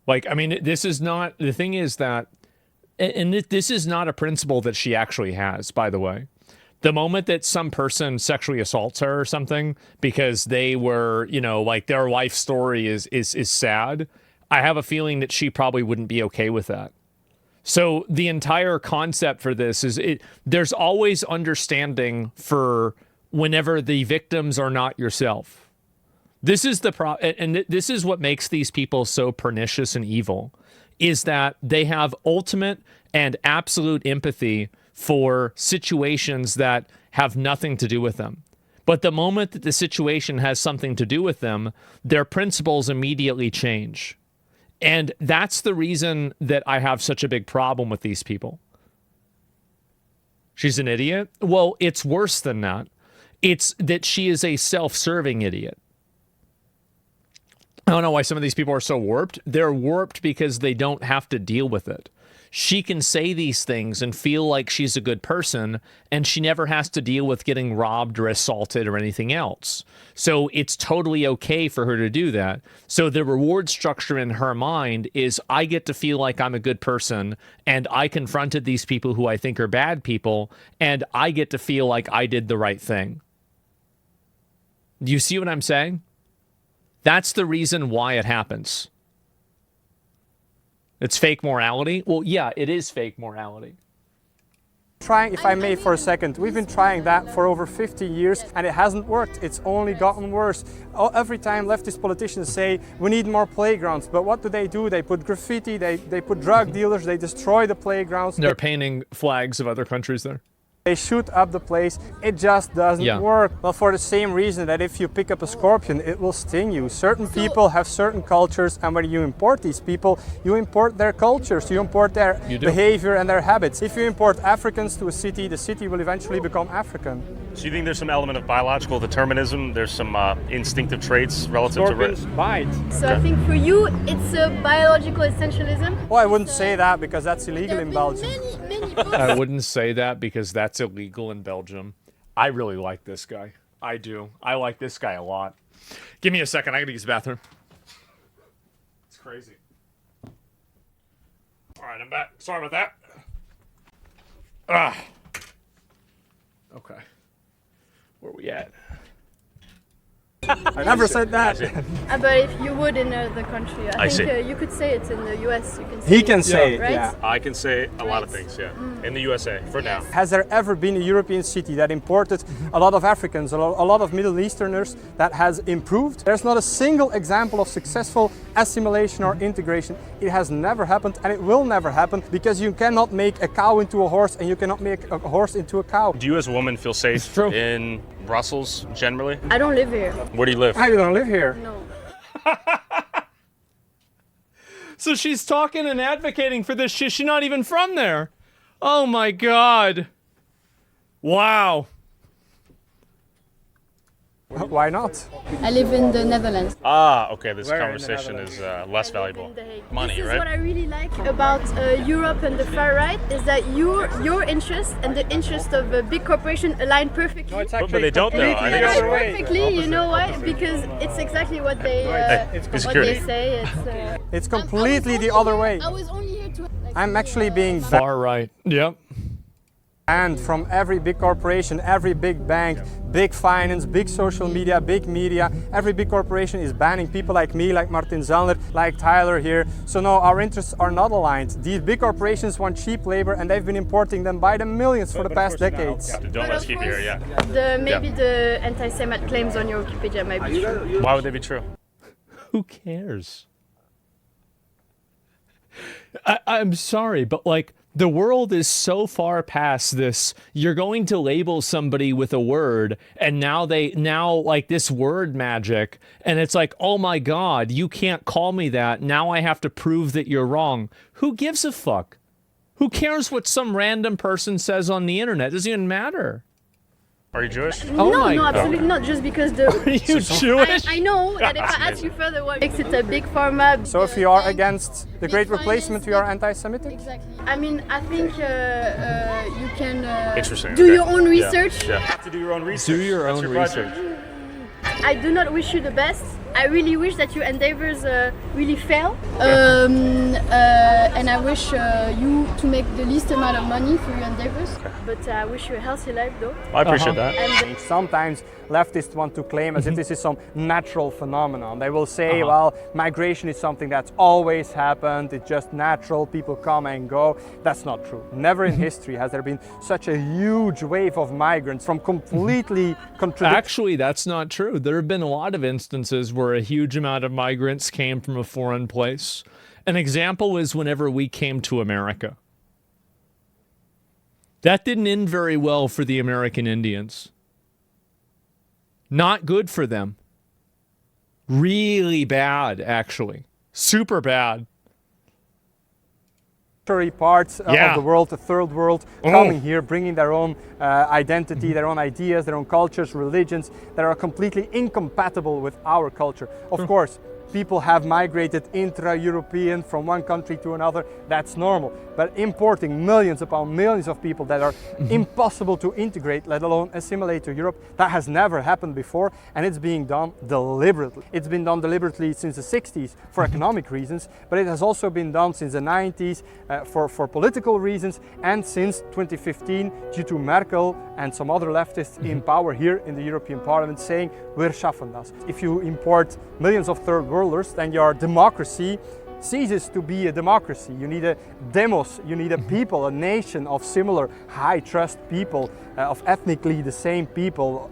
Like, I mean, this is not, the thing is that, and this is not a principle that she actually has, by the way. The moment that some person sexually assaults her or something because they were, you know, like their life story is sad, I have a feeling that she probably wouldn't be okay with that. So the entire concept for this is there's always understanding for whenever the victims are not yourself. This is the and this is what makes these people so pernicious and evil, is that they have ultimate and absolute empathy for situations that have nothing to do with them. But the moment that the situation has something to do with them, their principles immediately change. And that's the reason that I have such a big problem with these people. She's an idiot? Well, it's worse than that. It's that she is a self-serving idiot. I don't know why some of these people are so warped. They're warped because they don't have to deal with it. She can say these things and feel like she's a good person, and she never has to deal with getting robbed or assaulted or anything else. So it's totally okay for her to do that. So the reward structure in her mind is, I get to feel like I'm a good person, and I confronted these people who I think are bad people, and I get to feel like I did the right thing. Do you see what I'm saying? That's the reason why it happens. It's fake morality? Well, yeah, it is fake morality. Trying, if I may for a second, we've been trying that for over 50 years and it hasn't worked. It's only gotten worse. Every time leftist politicians say we need more playgrounds, but what do? They put graffiti, they put drug dealers, they destroy the playgrounds. They're painting flags of other countries there. They shoot up the place. It just doesn't work. Well, for the same reason that if you pick up a scorpion, it will sting you. Certain people have certain cultures, and when you import these people, you import their cultures, you import their behavior and their habits. If you import Africans to a city, the city will eventually become African. So you think there's some element of biological determinism? There's some instinctive traits relative Scorpions bite. So I think for you, it's a biological essentialism. Well, I wouldn't say that because that's illegal in Belgium. I wouldn't say that because that's illegal in Belgium. I really like this guy. I do. I like this guy a lot. Give me a second. I gotta use the bathroom. It's crazy. All right, I'm back. Sorry about that. Okay. Where are we at? I never said that. But if you would in another country, I think you could say it in the US. You can say He can say it, right? yeah. I can say a lot of things, yeah. In the USA, for now. Has there ever been a European city that imported a lot of Africans, a lot of Middle Easterners that has improved? There's not a single example of successful assimilation or integration. It has never happened and it will never happen because you cannot make a cow into a horse and you cannot make a horse into a cow. Do you as a woman feel safe in Brussels generally? I don't live here. Where do you live? I don't live here. No. So she's talking and advocating for this shit. She's not even from there. Oh my God. Wow. Why not? I live in the Netherlands. Okay, this conversation is less valuable. Money, this is right? what I really like about Europe and the far right, is that your interest and the interest of a big corporation align perfectly. No, it's But they don't though. I think align perfectly, you know why? Because it's exactly what they say. It's completely the other way. I was only here to... I'm actually being far right. Yep. And from every big corporation, every big bank, big finance, big social media, big media, every big corporation is banning people like me, like Martin Zellner, like Tyler here. So no, our interests are not aligned. These big corporations want cheap labor and they've been importing them by the millions for the past decades. Don't let's keep it here, yeah. Maybe the anti-Semitic claims on your Wikipedia might be true. Why would they be true? Who cares? I'm sorry, but like, the world is so far past this. You're going to label somebody with a word, and now like this word magic, and it's like, oh my God, you can't call me that. Now I have to prove that you're wrong. Who gives a fuck? Who cares what some random person says on the internet? It doesn't even matter. Are you Jewish? No, absolutely not. Just because the. Are you Jewish? I know, and if I ask you further, what makes it a big pharma? So if you are against the Great Replacement, you are anti-Semitic? Exactly. I mean, I think you can Interesting. do your own research. Yeah. You have to do your own research. Do your own research. I do not wish you the best. I really wish that your endeavors really fail. And I wish you to make the least amount of money for your endeavors. But I wish you a healthy life though. I appreciate that. And sometimes leftists want to claim as if this is some natural phenomenon. They will say, well, migration is something that's always happened. It's just natural. People come and go. That's not true. Never in history has there been such a huge wave of migrants from completely contradictory. Actually, that's not true. There have been a lot of instances where a huge amount of migrants came from a foreign place. An example is whenever we came to America. That didn't end very well for the American Indians. Not good for them. Really bad, actually. Super bad. Parts of the world, the third world, coming here, bringing their own identity, their own ideas, their own cultures, religions that are completely incompatible with our culture. Of course, people have migrated intra-European from one country to another. That's normal. But importing millions upon millions of people that are impossible to integrate, let alone assimilate to Europe, that has never happened before, and it's being done deliberately. It's been done deliberately since the 60s for economic reasons, but it has also been done since the 90s for political reasons, and since 2015 due to Merkel and some other leftists in power here in the European Parliament saying, "Wir schaffen das." If you import millions of third worlders, then your democracy ceases to be a democracy. You need a demos, you need a people, a nation of similar high trust people, of ethnically the same people,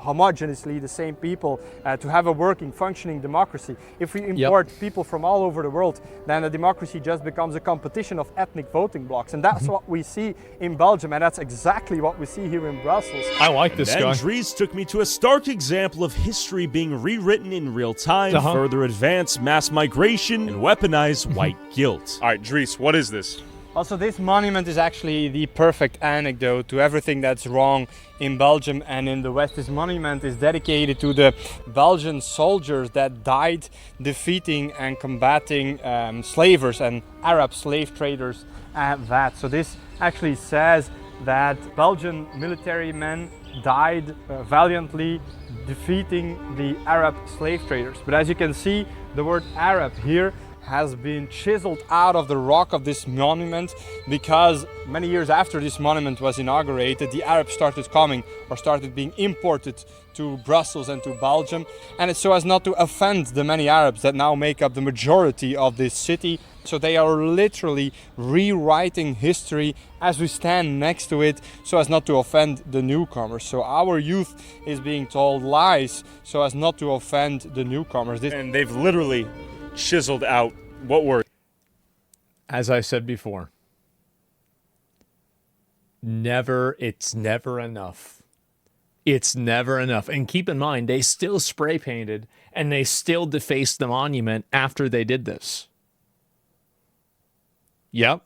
homogeneously the same people, to have a working, functioning democracy. If we import people from all over the world, then a democracy just becomes a competition of ethnic voting blocks. And that's what we see in Belgium, and that's exactly what we see here in Brussels. I like this guy. Dries took me to a stark example of history being rewritten in real time, further advance mass migration, and weaponize white guilt. All right, Dries, what is this? Also, this monument is actually the perfect anecdote to everything that's wrong in Belgium and in the West. This monument is dedicated to the Belgian soldiers that died defeating and combating slavers and Arab slave traders at that. So this actually says that Belgian military men died valiantly defeating the Arab slave traders. But as you can see, the word Arab here has been chiseled out of the rock of this monument, because many years after this monument was inaugurated, the Arabs started coming or started being imported to Brussels and to Belgium, and it's so as not to offend the many Arabs that now make up the majority of this city. So they are literally rewriting history as we stand next to it, so as not to offend the newcomers. So our youth is being told lies so as not to offend the newcomers. And they've literally chiseled out what word? As I said before, it's never enough. It's never enough. And keep in mind, they still spray painted and they still defaced the monument after they did this. Yep.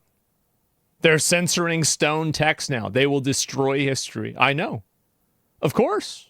They're censoring stone text now. They will destroy history. I know. Of course.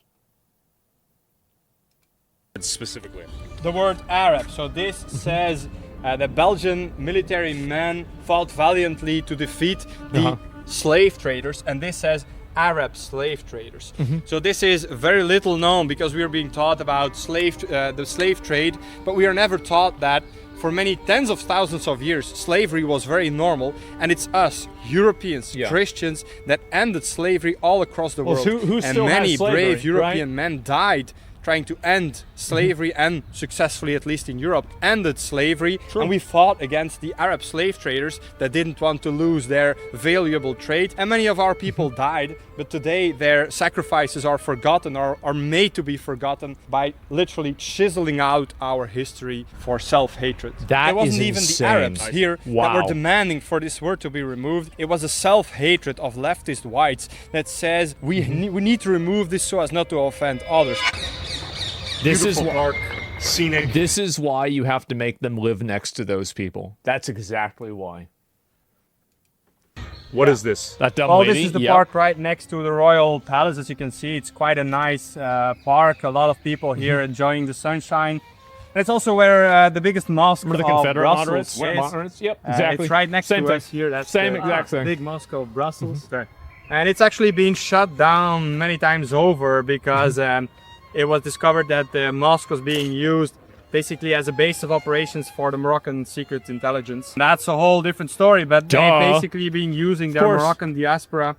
Specifically, the word Arab. So this says the Belgian military men fought valiantly to defeat the slave traders, and this says Arab slave traders. So this is very little known, because we are being taught about the slave trade, but we are never taught that for many tens of thousands of years, slavery was very normal, and it's us, Europeans, Christians, that ended slavery all across the world. Who and still many has slavery, brave European right? men died trying to end slavery and successfully, at least in Europe, ended slavery. True. And we fought against the Arab slave traders that didn't want to lose their valuable trade. And many of our people died, but today their sacrifices are forgotten or are made to be forgotten by literally chiseling out our history for self-hatred. That It wasn't is even insane. the Arabs here that were Wow. demanding for this word to be removed. It was a self-hatred of leftist whites that says we need to remove this so as not to offend others. This is Beautiful park, scenic. This is why you have to make them live next to those people. That's exactly why. What is this? That dumb Well, lady? this is the Yep. park right next to the Royal Palace. As you can see, it's quite a nice park. A lot of people here enjoying the sunshine. And it's also where the biggest mosque Remember the of Confederate Brussels moderates? is. Where moderates? Yep, exactly. It's right next Same to thing. us here. That's Same the exact thing. big mosque of Brussels. And it's actually been shut down many times over because it was discovered that the mosque was being used basically as a base of operations for the Moroccan secret intelligence. That's a whole different story, but they've basically been using their course. Moroccan diaspora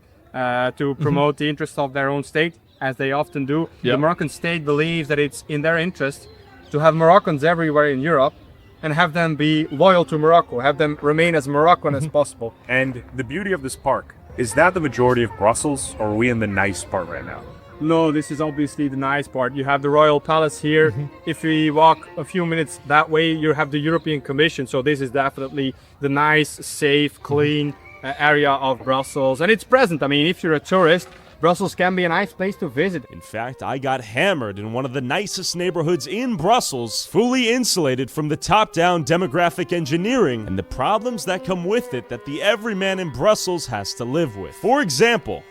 to promote the interests of their own state, as they often do. The Moroccan state believes that it's in their interest to have Moroccans everywhere in Europe and have them be loyal to Morocco, have them remain as Moroccan as possible. And the beauty of this park, is that the majority of Brussels, or are we in the nice part right now? No, this is obviously the nice part. You have the Royal Palace here. If we walk a few minutes that way, you have the European Commission. So this is definitely the nice, safe, clean area of Brussels. And it's present. I mean, if you're a tourist, Brussels can be a nice place to visit. In fact, I got hammered in one of the nicest neighborhoods in Brussels, fully insulated from the top-down demographic engineering and the problems that come with it that the everyman in Brussels has to live with. For example,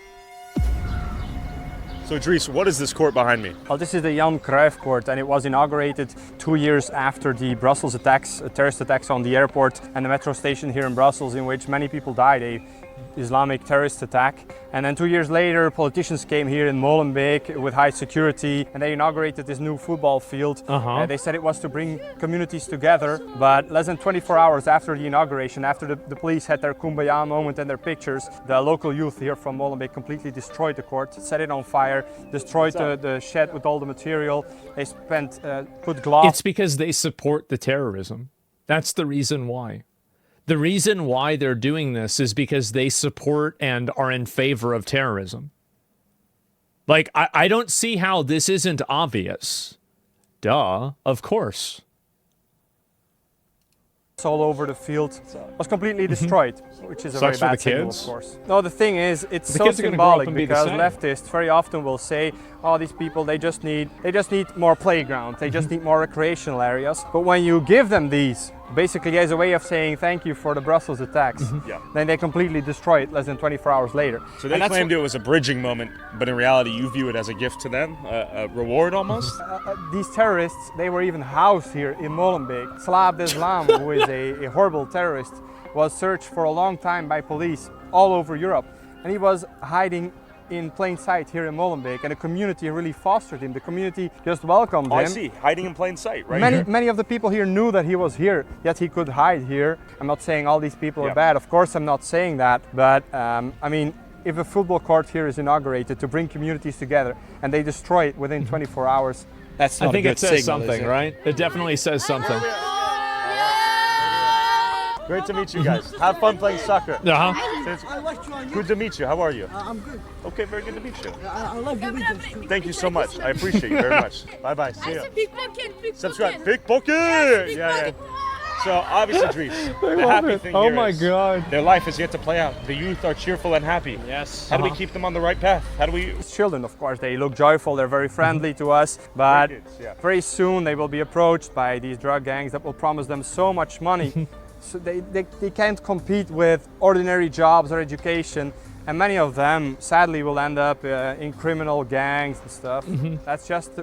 So, Dries, what is this court behind me? Well, this is the Jan Cruyff Court, and it was inaugurated 2 years after the Brussels attacks, terrorist attacks on the airport and the metro station here in Brussels, in which many people died. A Islamic terrorist attack. And then 2 years later, politicians came here in Molenbeek with high security, and they inaugurated this new football field. They said it was to bring communities together, but less than 24 hours after the inauguration, after the police had their kumbaya moment and their pictures, the local youth here from Molenbeek completely destroyed the court, set it on fire, destroyed the shed with all the material. They put glass. It's because they support the terrorism. That's the reason why. The reason why they're doing this is because they support and are in favor of terrorism. Like, I don't see how this isn't obvious. Duh, of course. All over the field was completely destroyed, which is a Sucks for very the bad signal, kids. of course. No, the thing is, it's The so kids are gonna grow up symbolic and be the because same. leftists very often will say, "Oh, these people they just need more playground, they just need more recreational areas." But when you give them these, basically as a way of saying thank you for the Brussels attacks, then they completely destroy it less than 24 hours later. So they claimed it was a bridging moment, but in reality, you view it as a gift to them, a reward almost? These terrorists, they were even housed here in Molenbeek. Salah Abdeslam, who is a horrible terrorist, was searched for a long time by police all over Europe. And he was hiding in plain sight here in Molenbeek, and the community really fostered him. The community just welcomed him. I see, hiding in plain sight, right? Many of the people here knew that he was here, yet he could hide here. I'm not saying all these people are bad, of course I'm not saying that, but I mean, if a football court here is inaugurated to bring communities together and they destroy it within 24 hours, that's not I think a good it says signal, something, is it? right? It definitely says something. Great to meet you guys. Have fun playing soccer. I watched you on Good to meet you. How are you? I'm good. Okay, very good to meet you. I love your videos. Thank you so much. I appreciate you very much. Bye-bye. See ya. Pickpocket. Subscribe. Pickpocket! Yeah. So, obviously, Dries, the happy thing Oh here my is God. their life is yet to play out. The youth are cheerful and happy. Yes. How do we keep them on the right path? How do we... Children, of course, they look joyful, they're very friendly to us, but very soon they will be approached by these drug gangs that will promise them so much money. So they can't compete with ordinary jobs or education, and many of them sadly will end up in criminal gangs and stuff. That's just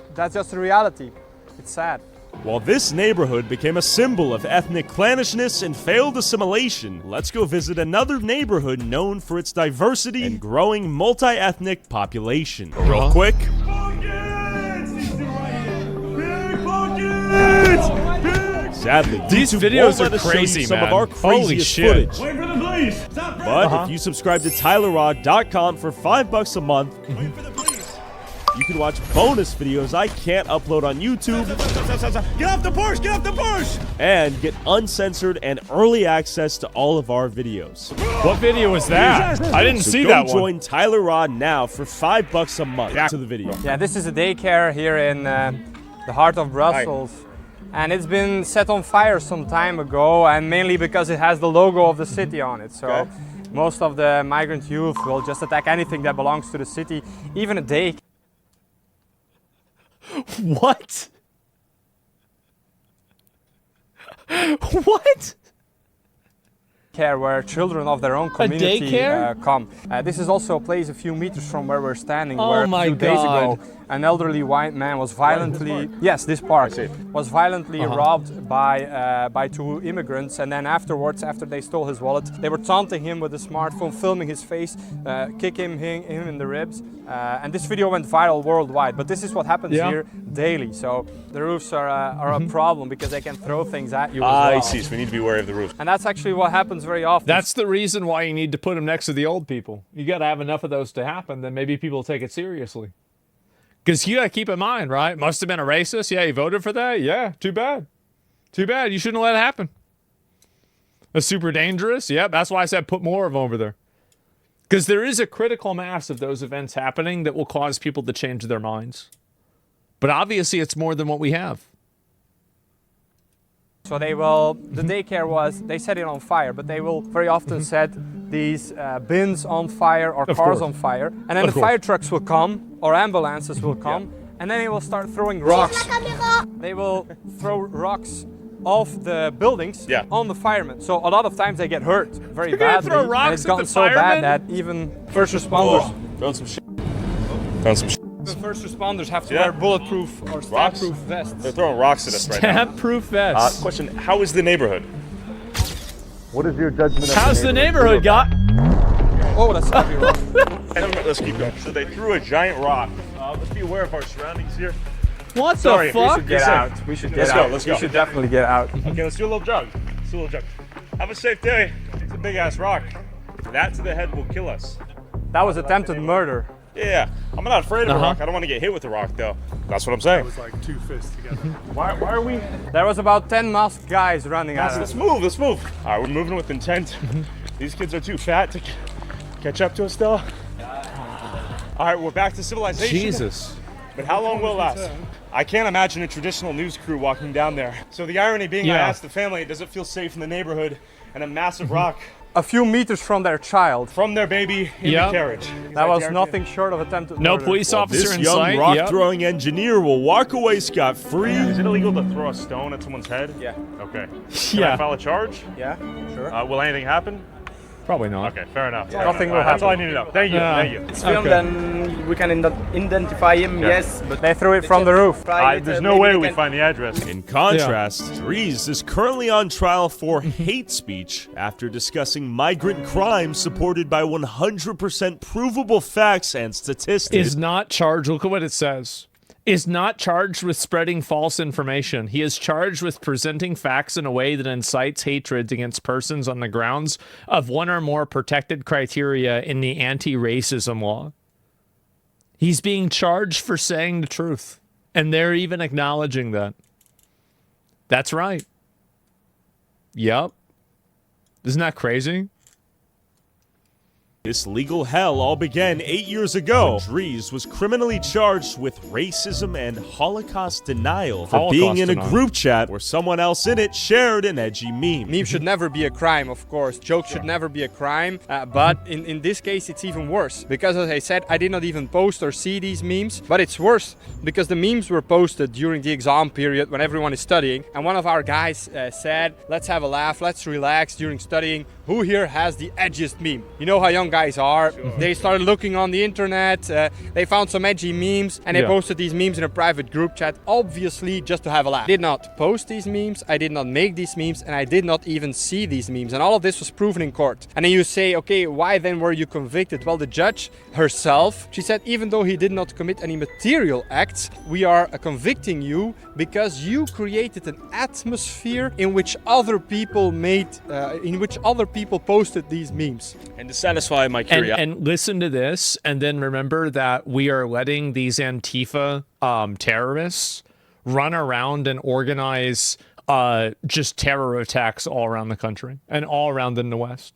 the reality. It's sad. while this neighborhood became a symbol of ethnic clannishness and failed assimilation, let's go visit another neighborhood known for its diversity and growing multi-ethnic population. Real quick. Sadly, These YouTube videos won't are let us show you crazy, some man. of our Holy craziest shit. footage. Wait for the police! Stop! But if you subscribe to TylerRaw.com for $5 a month, you can watch bonus videos I can't upload on YouTube. Get off the Porsche! Get off the Porsche! And get uncensored and early access to all of our videos. What video was that? I didn't So see go that one. join Tyler Raw now for $5 a month. Back to the video. Yeah, this is a daycare here in the heart of Brussels. And it's been set on fire some time ago, and mainly because it has the logo of the city on it. So most of the migrant youth will just attack anything that belongs to the city, even a daycare. What? What? Where children of their own community daycare? come. This is also a place a few meters from where we're standing, Oh where a my few days God. ago an elderly white man was violently, yes, this park, was violently robbed by two immigrants, and then afterwards, after they stole his wallet, they were taunting him with a smartphone, filming his face, kicking him in the ribs, and this video went viral worldwide. But this is what happens here daily, so the roofs are a problem because they can throw things at you as well. I see, so we need to be wary of the roof. And that's actually what happens very often. That's the reason why you need to put them next to the old people. You got to have enough of those to happen, then maybe people take it seriously. Because you got to keep in mind, right? Must have been a racist. Yeah, you voted for that? Yeah, too bad. Too bad. You shouldn't let it happen. That's super dangerous. Yep, that's why I said put more of them over there. Because there is a critical mass of those events happening that will cause people to change their minds. But obviously it's more than what we have. So they will, the daycare they set it on fire, but they will very often set these bins on fire or cars on fire. And then the fire trucks will come, or ambulances will come, and then they will start throwing rocks. They will throw rocks off the buildings on the firemen. So a lot of times they get hurt very badly. Throw rocks and it's at gotten the so bad firemen? that even first responders, Found some shit. Found some shit. the first responders have to wear bulletproof or stab-proof vests. They're throwing rocks at us right now. Stab-proof vests. Question, how is the neighborhood? What is your judgment? How's the neighborhood got? Oh, that's heavy rock. Let's keep going. So they threw a giant rock. Let's be aware of our surroundings here. What Sorry, the fuck? We should get out. We should get out. Let's go. We should definitely get out. Okay, let's do a little jog. Let's do a little jog. Have a safe day. It's a big ass rock. That to the head will kill us. That was attempted murder. Yeah, I'm not afraid of a rock. I don't want to get hit with a rock though. That's what I'm saying. It was like 2 fists together. Why are we? There was about 10 masked guys running at us. Let's move. Let's move. All right, we're moving with intent. These kids are too fat to catch up to us still. All right, we're back to civilization. Jesus. But how long will it last? I can't imagine a traditional news crew walking down there. So the irony being, I asked the family, does it feel safe in the neighborhood? And a massive rock a few meters from their child. From their baby in the carriage. That was nothing short of attempted No murder. police officer This in young sight. rock-throwing engineer will walk away scot-free. Is it illegal to throw a stone at someone's head? Yeah. Okay. Can I file a charge? Yeah, sure. Will anything happen? Probably not. Okay, fair enough. Nothing will That's all I happen. need to know. Thank you. Thank you. It's filmed and we can identify him, yes, but they threw it from the roof. There's no way we find the address. In contrast, Dries is currently on trial for hate speech after discussing migrant crime supported by 100% provable facts and statistics. Is not charged, look at what it says, is not charged with spreading false information. He is charged with presenting facts in a way that incites hatred against persons on the grounds of one or more protected criteria in the anti-racism law. He's being charged for saying the truth, and they're even acknowledging that. That's right. Yep. Isn't that crazy? This legal hell all began 8 years ago. Dries was criminally charged with racism and Holocaust denial for being in a group chat where someone else in it shared an edgy meme. Meme should never be a crime, of course. Jokes should never be a crime. But in this case, it's even worse. Because as I said, I did not even post or see these memes. But it's worse because the memes were posted during the exam period when everyone is studying. And one of our guys said, let's have a laugh, let's relax during studying. Who here has the edgiest meme? You know how young guys guys are. They started looking on the internet, they found some edgy memes, and they posted these memes in a private group chat, obviously just to have a laugh. I did not post these memes, I did not make these memes, and I did not even see these memes. And all of this was proven in court. And then you say, okay, why then were you convicted? Well, the judge herself, she said, even though he did not commit any material acts, we are convicting you because you created an atmosphere in which other people posted these memes. And to satisfy my curiosity. And listen to this, and then remember that we are letting these Antifa terrorists run around and organize just terror attacks all around the country and all around in the West.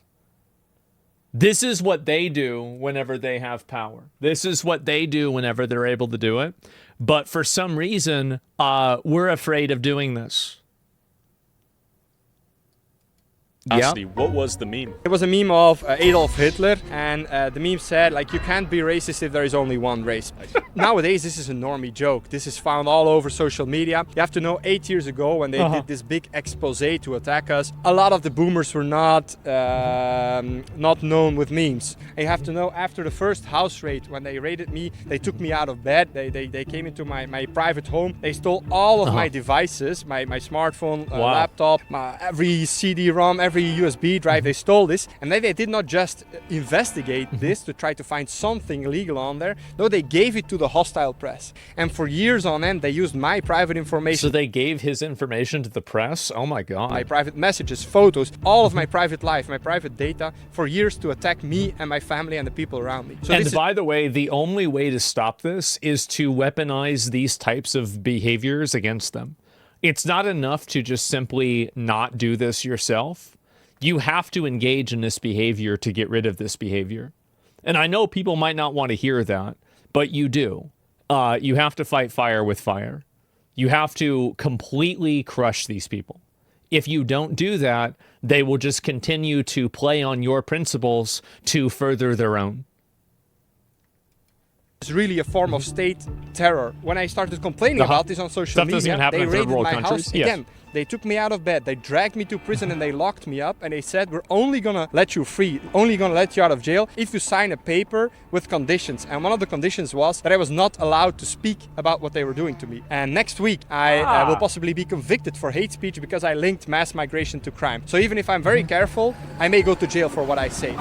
This is what they do whenever they have power. This is what they do whenever they're able to do it. But for some reason, we're afraid of doing this. Yeah. What was the meme? It was a meme of Adolf Hitler, and the meme said, like, you can't be racist if there is only one race. Nowadays, this is a normie joke. This is found all over social media. You have to know, 8 years ago, when they did this big expose to attack us, a lot of the boomers were not known with memes. And you have to know, after the first house raid, when they raided me, they took me out of bed. They came into my private home. They stole all of my devices, my smartphone, laptop, every CD-ROM, every USB drive. They stole this, and then they did not just investigate this to try to find something illegal on there. No, they gave it to the hostile press, and for years on end they used my private information. So they gave his information to the press? Oh my god. My private messages, photos, all of my private life, my private data, for years to attack me and my family and the people around me. So and by the way, the only way to stop this is to weaponize these types of behaviors against them. It's not enough to just simply not do this yourself. You have to engage in this behavior to get rid of this behavior. And I know people might not want to hear that, but you do. You have to fight fire with fire. You have to completely crush these people. If you don't do that, they will just continue to play on your principles to further their own. It's really a form of state terror. When I started complaining about this on social media, they raided my house again. They took me out of bed, they dragged me to prison, and they locked me up, and they said, we're only gonna let you free, only gonna let you out of jail if you sign a paper with conditions. And one of the conditions was that I was not allowed to speak about what they were doing to me. And next week, I will possibly be convicted for hate speech because I linked mass migration to crime. So even if I'm very careful, I may go to jail for what I say.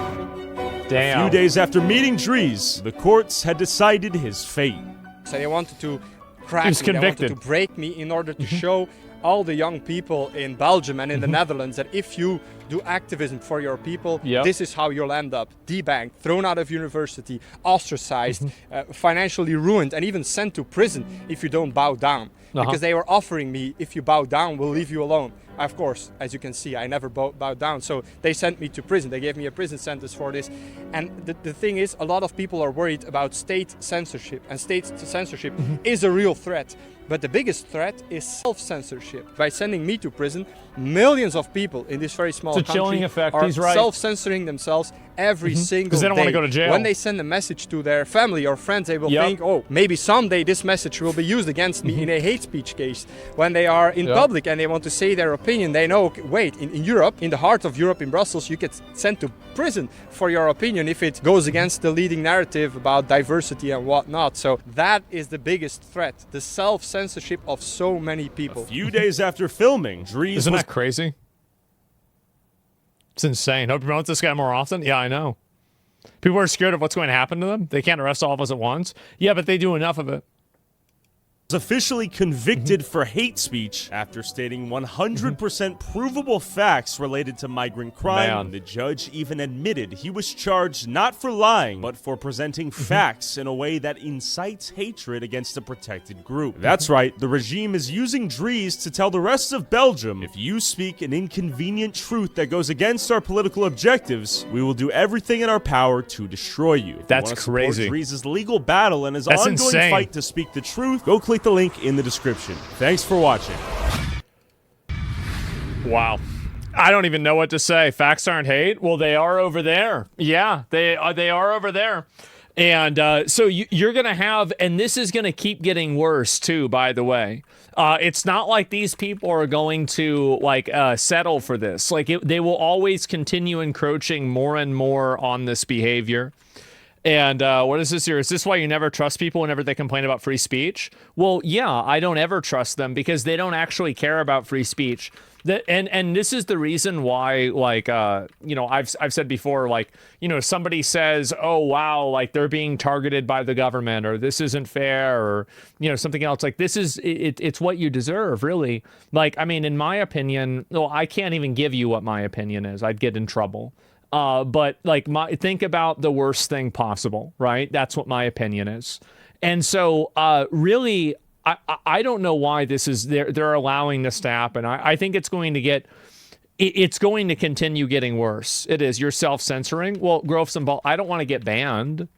Damn. A few days after meeting Dries, the courts had decided his fate. So they wanted to crack me, they wanted to break me in order to show all the young people in Belgium and in the Netherlands that if you do activism for your people, this is how you'll end up. Debanked, thrown out of university, ostracized, financially ruined, and even sent to prison if you don't bow down. Because they were offering me, if you bow down, we'll leave you alone. Of course, as you can see, I never bowed down. So they sent me to prison. They gave me a prison sentence for this. And the thing is, a lot of people are worried about state censorship. And state censorship is a real threat. But the biggest threat is self-censorship. By sending me to prison, millions of people in this very small country are self-censoring themselves every single day. Because they don't want to go to jail. When they send a message to their family or friends, they will think, oh, maybe someday this message will be used against me in a hate speech case. When they are in public and they want to say their opinion, they know, wait, in Europe, in the heart of Europe, in Brussels, you get sent to prison for your opinion if it goes against the leading narrative about diversity and whatnot. So that is the biggest threat, the self-censorship of so many people. A few days after filming, Dries Isn't that crazy? It's insane. Don't promote this guy more often? Yeah, I know. People are scared of what's going to happen to them. They can't arrest all of us at once. Yeah, but they do enough of it. Officially convicted for hate speech after stating 100% provable facts related to migrant crime. The judge even admitted he was charged not for lying, but for presenting facts in a way that incites hatred against a protected group. That's right, the regime is using Dries to tell the rest of Belgium, if you speak an inconvenient truth that goes against our political objectives, we will do everything in our power to destroy you. If That's you crazy. Dries' legal battle and his ongoing fight to speak the truth, go click the link in the description. Thanks for watching. Wow. I don't even know what to say. Facts aren't hate? Well, they are over there. Yeah, they are over there. And so you're going to have, and this is going to keep getting worse too, by the way. It's not like these people are going to settle for this. They will always continue encroaching more and more on this behavior. And what is this here? Is this why you never trust people whenever they complain about free speech? Well, yeah, I don't ever trust them because they don't actually care about free speech. And this is the reason why, I've said before, somebody says, oh, wow, they're being targeted by the government, or this isn't fair, or, something else. It's what you deserve, really. In my opinion, I can't even give you what my opinion is. I'd get in trouble. But think about the worst thing possible, right? That's what my opinion is. And so, really, I don't know why this is, they're allowing this to happen. I think it's going to continue getting worse. It is. You're self-censoring. Well, grow some ball. I don't want to get banned.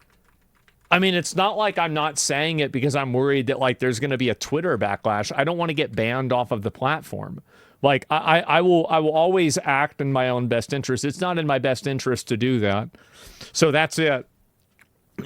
It's not like I'm not saying it because I'm worried that there's going to be a Twitter backlash. I don't want to get banned off of the platform. I will always act in my own best interest. It's not in my best interest to do that. So that's it.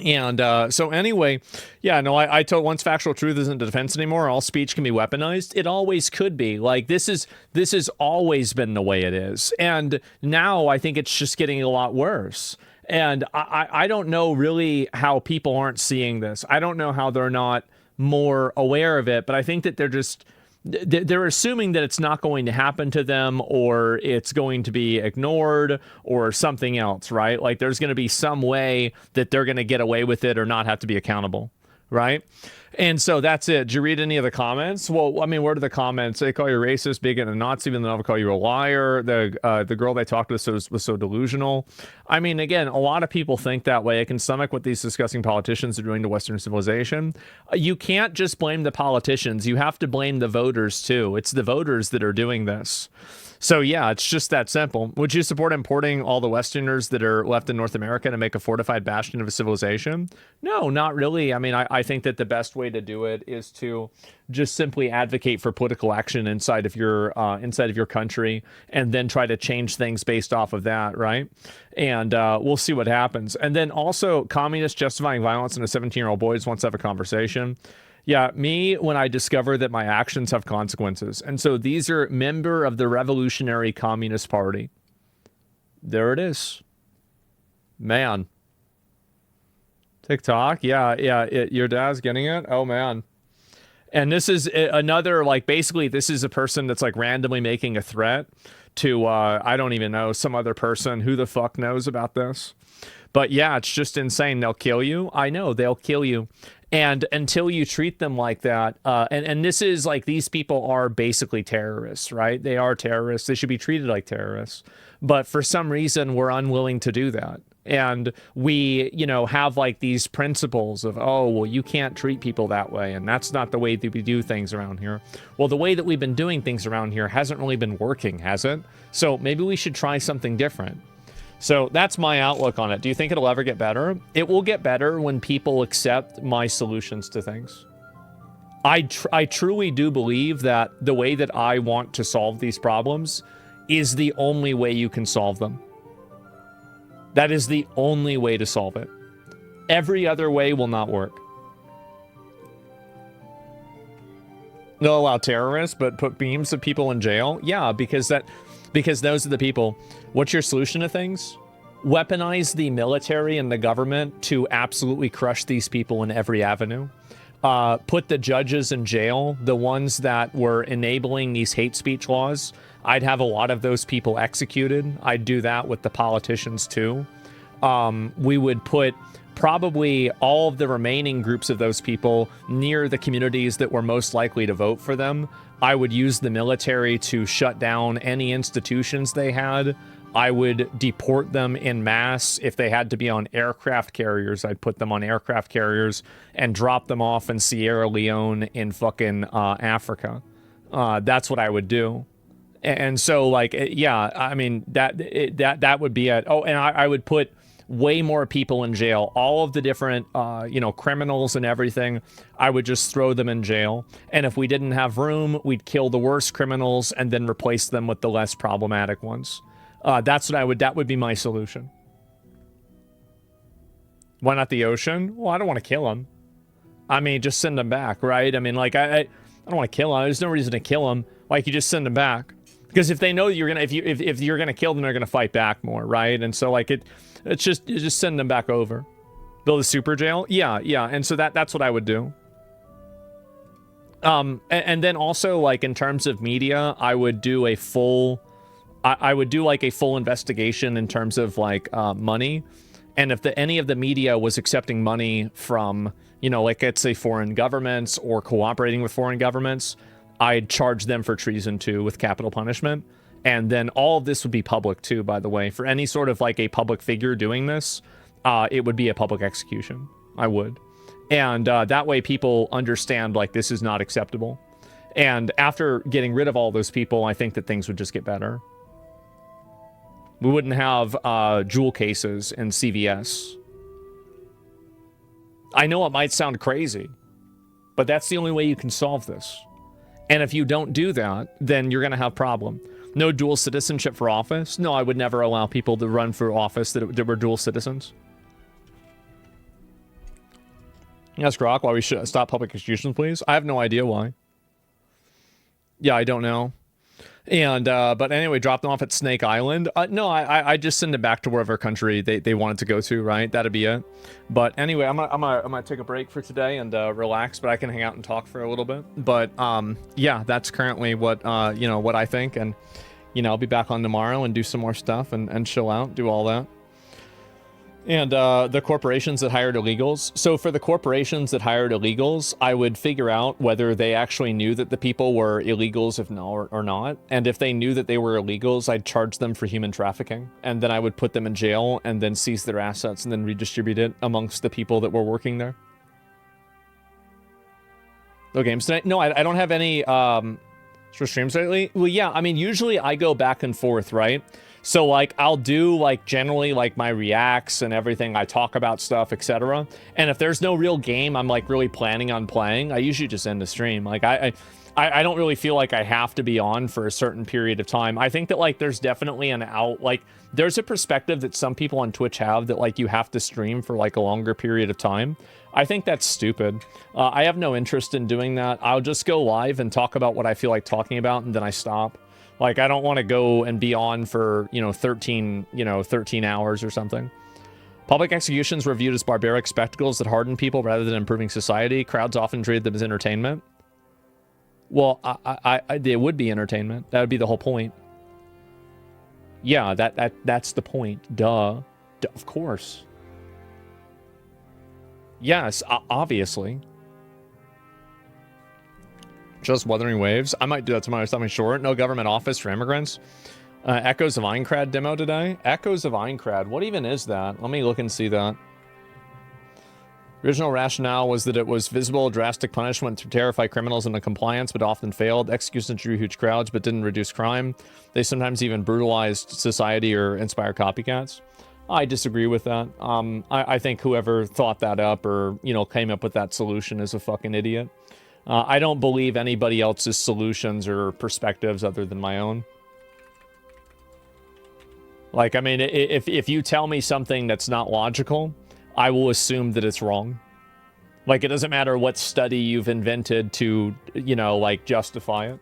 And so anyway, yeah, no, I told once factual truth isn't a defense anymore, all speech can be weaponized. It always could be. This has always been the way it is. And now I think it's just getting a lot worse. And I don't know really how people aren't seeing this. I don't know how they're not more aware of it, but I think that they're assuming that it's not going to happen to them, or it's going to be ignored, or something else, right? There's going to be some way that they're going to get away with it or not have to be accountable, right? And so that's it. Did you read any of the comments? Well, what are the comments? They call you racist, bigot, and Nazi, even though they'll call you a liar. The girl they talked to was so delusional. Again, a lot of people think that way. I can stomach what these disgusting politicians are doing to Western civilization. You can't just blame the politicians. You have to blame the voters, too. It's the voters that are doing this. So, yeah, it's just that simple. Would you support importing all the Westerners that are left in North America to make a fortified bastion of a civilization? No, not really. I think that the best way to do it is to just simply advocate for political action inside of your country, and then try to change things based off of that, right? And we'll see what happens. And then also, communists justifying violence in a 17-year-old boy just wants to have a conversation. Yeah, me, when I discover that my actions have consequences. And so these are member of the Revolutionary Communist Party. There it is. Man. TikTok? Yeah, your dad's getting it? Oh, man. And this is another, basically, this is a person that's, randomly making a threat to, I don't even know, some other person. Who the fuck knows about this? But, yeah, it's just insane. They'll kill you. I know, they'll kill you. And until you treat them like that, and this is these people are basically terrorists, right? They are terrorists. They should be treated like terrorists. But for some reason, we're unwilling to do that. And we, have these principles of, oh, well, you can't treat people that way. And that's not the way that we do things around here. Well, the way that we've been doing things around here hasn't really been working, has it? So maybe we should try something different. So that's my outlook on it. Do you think it'll ever get better? It will get better when people accept my solutions to things. I truly do believe that the way that I want to solve these problems is the only way you can solve them. That is the only way to solve it. Every other way will not work. They'll allow terrorists, but put beams of people in jail? Yeah, because those are the people. What's your solution to things? Weaponize the military and the government to absolutely crush these people in every avenue. Put the judges in jail, the ones that were enabling these hate speech laws. I'd have a lot of those people executed. I'd do that with the politicians too. We would put probably all of the remaining groups of those people near the communities that were most likely to vote for them. I would use the military to shut down any institutions they had. I would deport them en masse. If they had to be on aircraft carriers, I'd put them on aircraft carriers and drop them off in Sierra Leone in fucking Africa. That's what I would do. And so, yeah, I mean, that would be it. Oh, and I would put way more people in jail. All of the different, criminals and everything, I would just throw them in jail. And if we didn't have room, we'd kill the worst criminals and then replace them with the less problematic ones. That would be my solution. Why not the ocean? Well, I don't want to kill him. I mean, just send him back, right? I mean, like, I don't want to kill him. There's no reason to kill him. Like, you just send him back. Because if they know you're gonna, if you're gonna kill them, they're gonna fight back more, right? And so, like, it's just, you just send them back over. Build a super jail? Yeah. And so that's what I would do. And then also, like, in terms of media, I would do a full, I would do like a full investigation in terms of like money. And if any of the media was accepting money from, you know, like, let's say foreign governments or cooperating with foreign governments, I'd charge them for treason too with capital punishment. And then all of this would be public too, by the way. For any sort of like a public figure doing this, it would be a public execution. I would. And that way people understand, like, this is not acceptable. And after getting rid of all those people, I think that things would just get better. We wouldn't have jewel cases in CVS. I know it might sound crazy, but that's the only way you can solve this. And if you don't do that, then you're going to have a problem. No dual citizenship for office? No, I would never allow people to run for office that were dual citizens. Ask Rock why we should stop public executions, please. I have no idea why. Yeah, I don't know. And but anyway, drop them off at Snake Island. No, I just send them back to wherever country they wanted to go to, right? That'd be it. But anyway, I'm gonna take a break for today and relax, but I can hang out and talk for a little bit. But yeah, that's currently what you know, what I think. And you know, I'll be back on tomorrow and do some more stuff and chill out, do all that. And the corporations that hired illegals. So for the corporations that hired illegals, I would figure out whether they actually knew that the people were illegals or not. And if they knew that they were illegals, I'd charge them for human trafficking. And then I would put them in jail and then seize their assets and then redistribute it amongst the people that were working there. No games tonight? No, I don't have any streams lately. Well, yeah, I mean, usually I go back and forth, right? So, like, I'll do, like, generally, like, my reacts and everything. I talk about stuff, etc. And if there's no real game I'm, like, really planning on playing, I usually just end the stream. Like, I don't really feel like I have to be on for a certain period of time. I think that, like, there's definitely an out, like, there's a perspective that some people on Twitch have that, like, you have to stream for, like, a longer period of time. I think that's stupid. I have no interest in doing that. I'll just go live and talk about what I feel like talking about, and then I stop. Like, I don't want to go and be on for, 13 hours or something. Public executions were viewed as barbaric spectacles that harden people rather than improving society. Crowds often treated them as entertainment. Well, they would be entertainment. That would be the whole point. Yeah, that's the point. Duh. Of course. Yes, obviously. Just Wuthering Waves. I might do that tomorrow. Something short. No government office for immigrants. Echoes of Aincrad demo today. Echoes of Aincrad. What even is that? Let me look and see that. Original rationale was that it was visible, drastic punishment to terrify criminals into compliance, but often failed. Executions drew huge crowds, but didn't reduce crime. They sometimes even brutalized society or inspire copycats. I disagree with that. I think whoever thought that up or, came up with that solution is a fucking idiot. I don't believe anybody else's solutions or perspectives other than my own. Like, I mean, if you tell me something that's not logical, I will assume that it's wrong. Like, it doesn't matter what study you've invented to, justify it.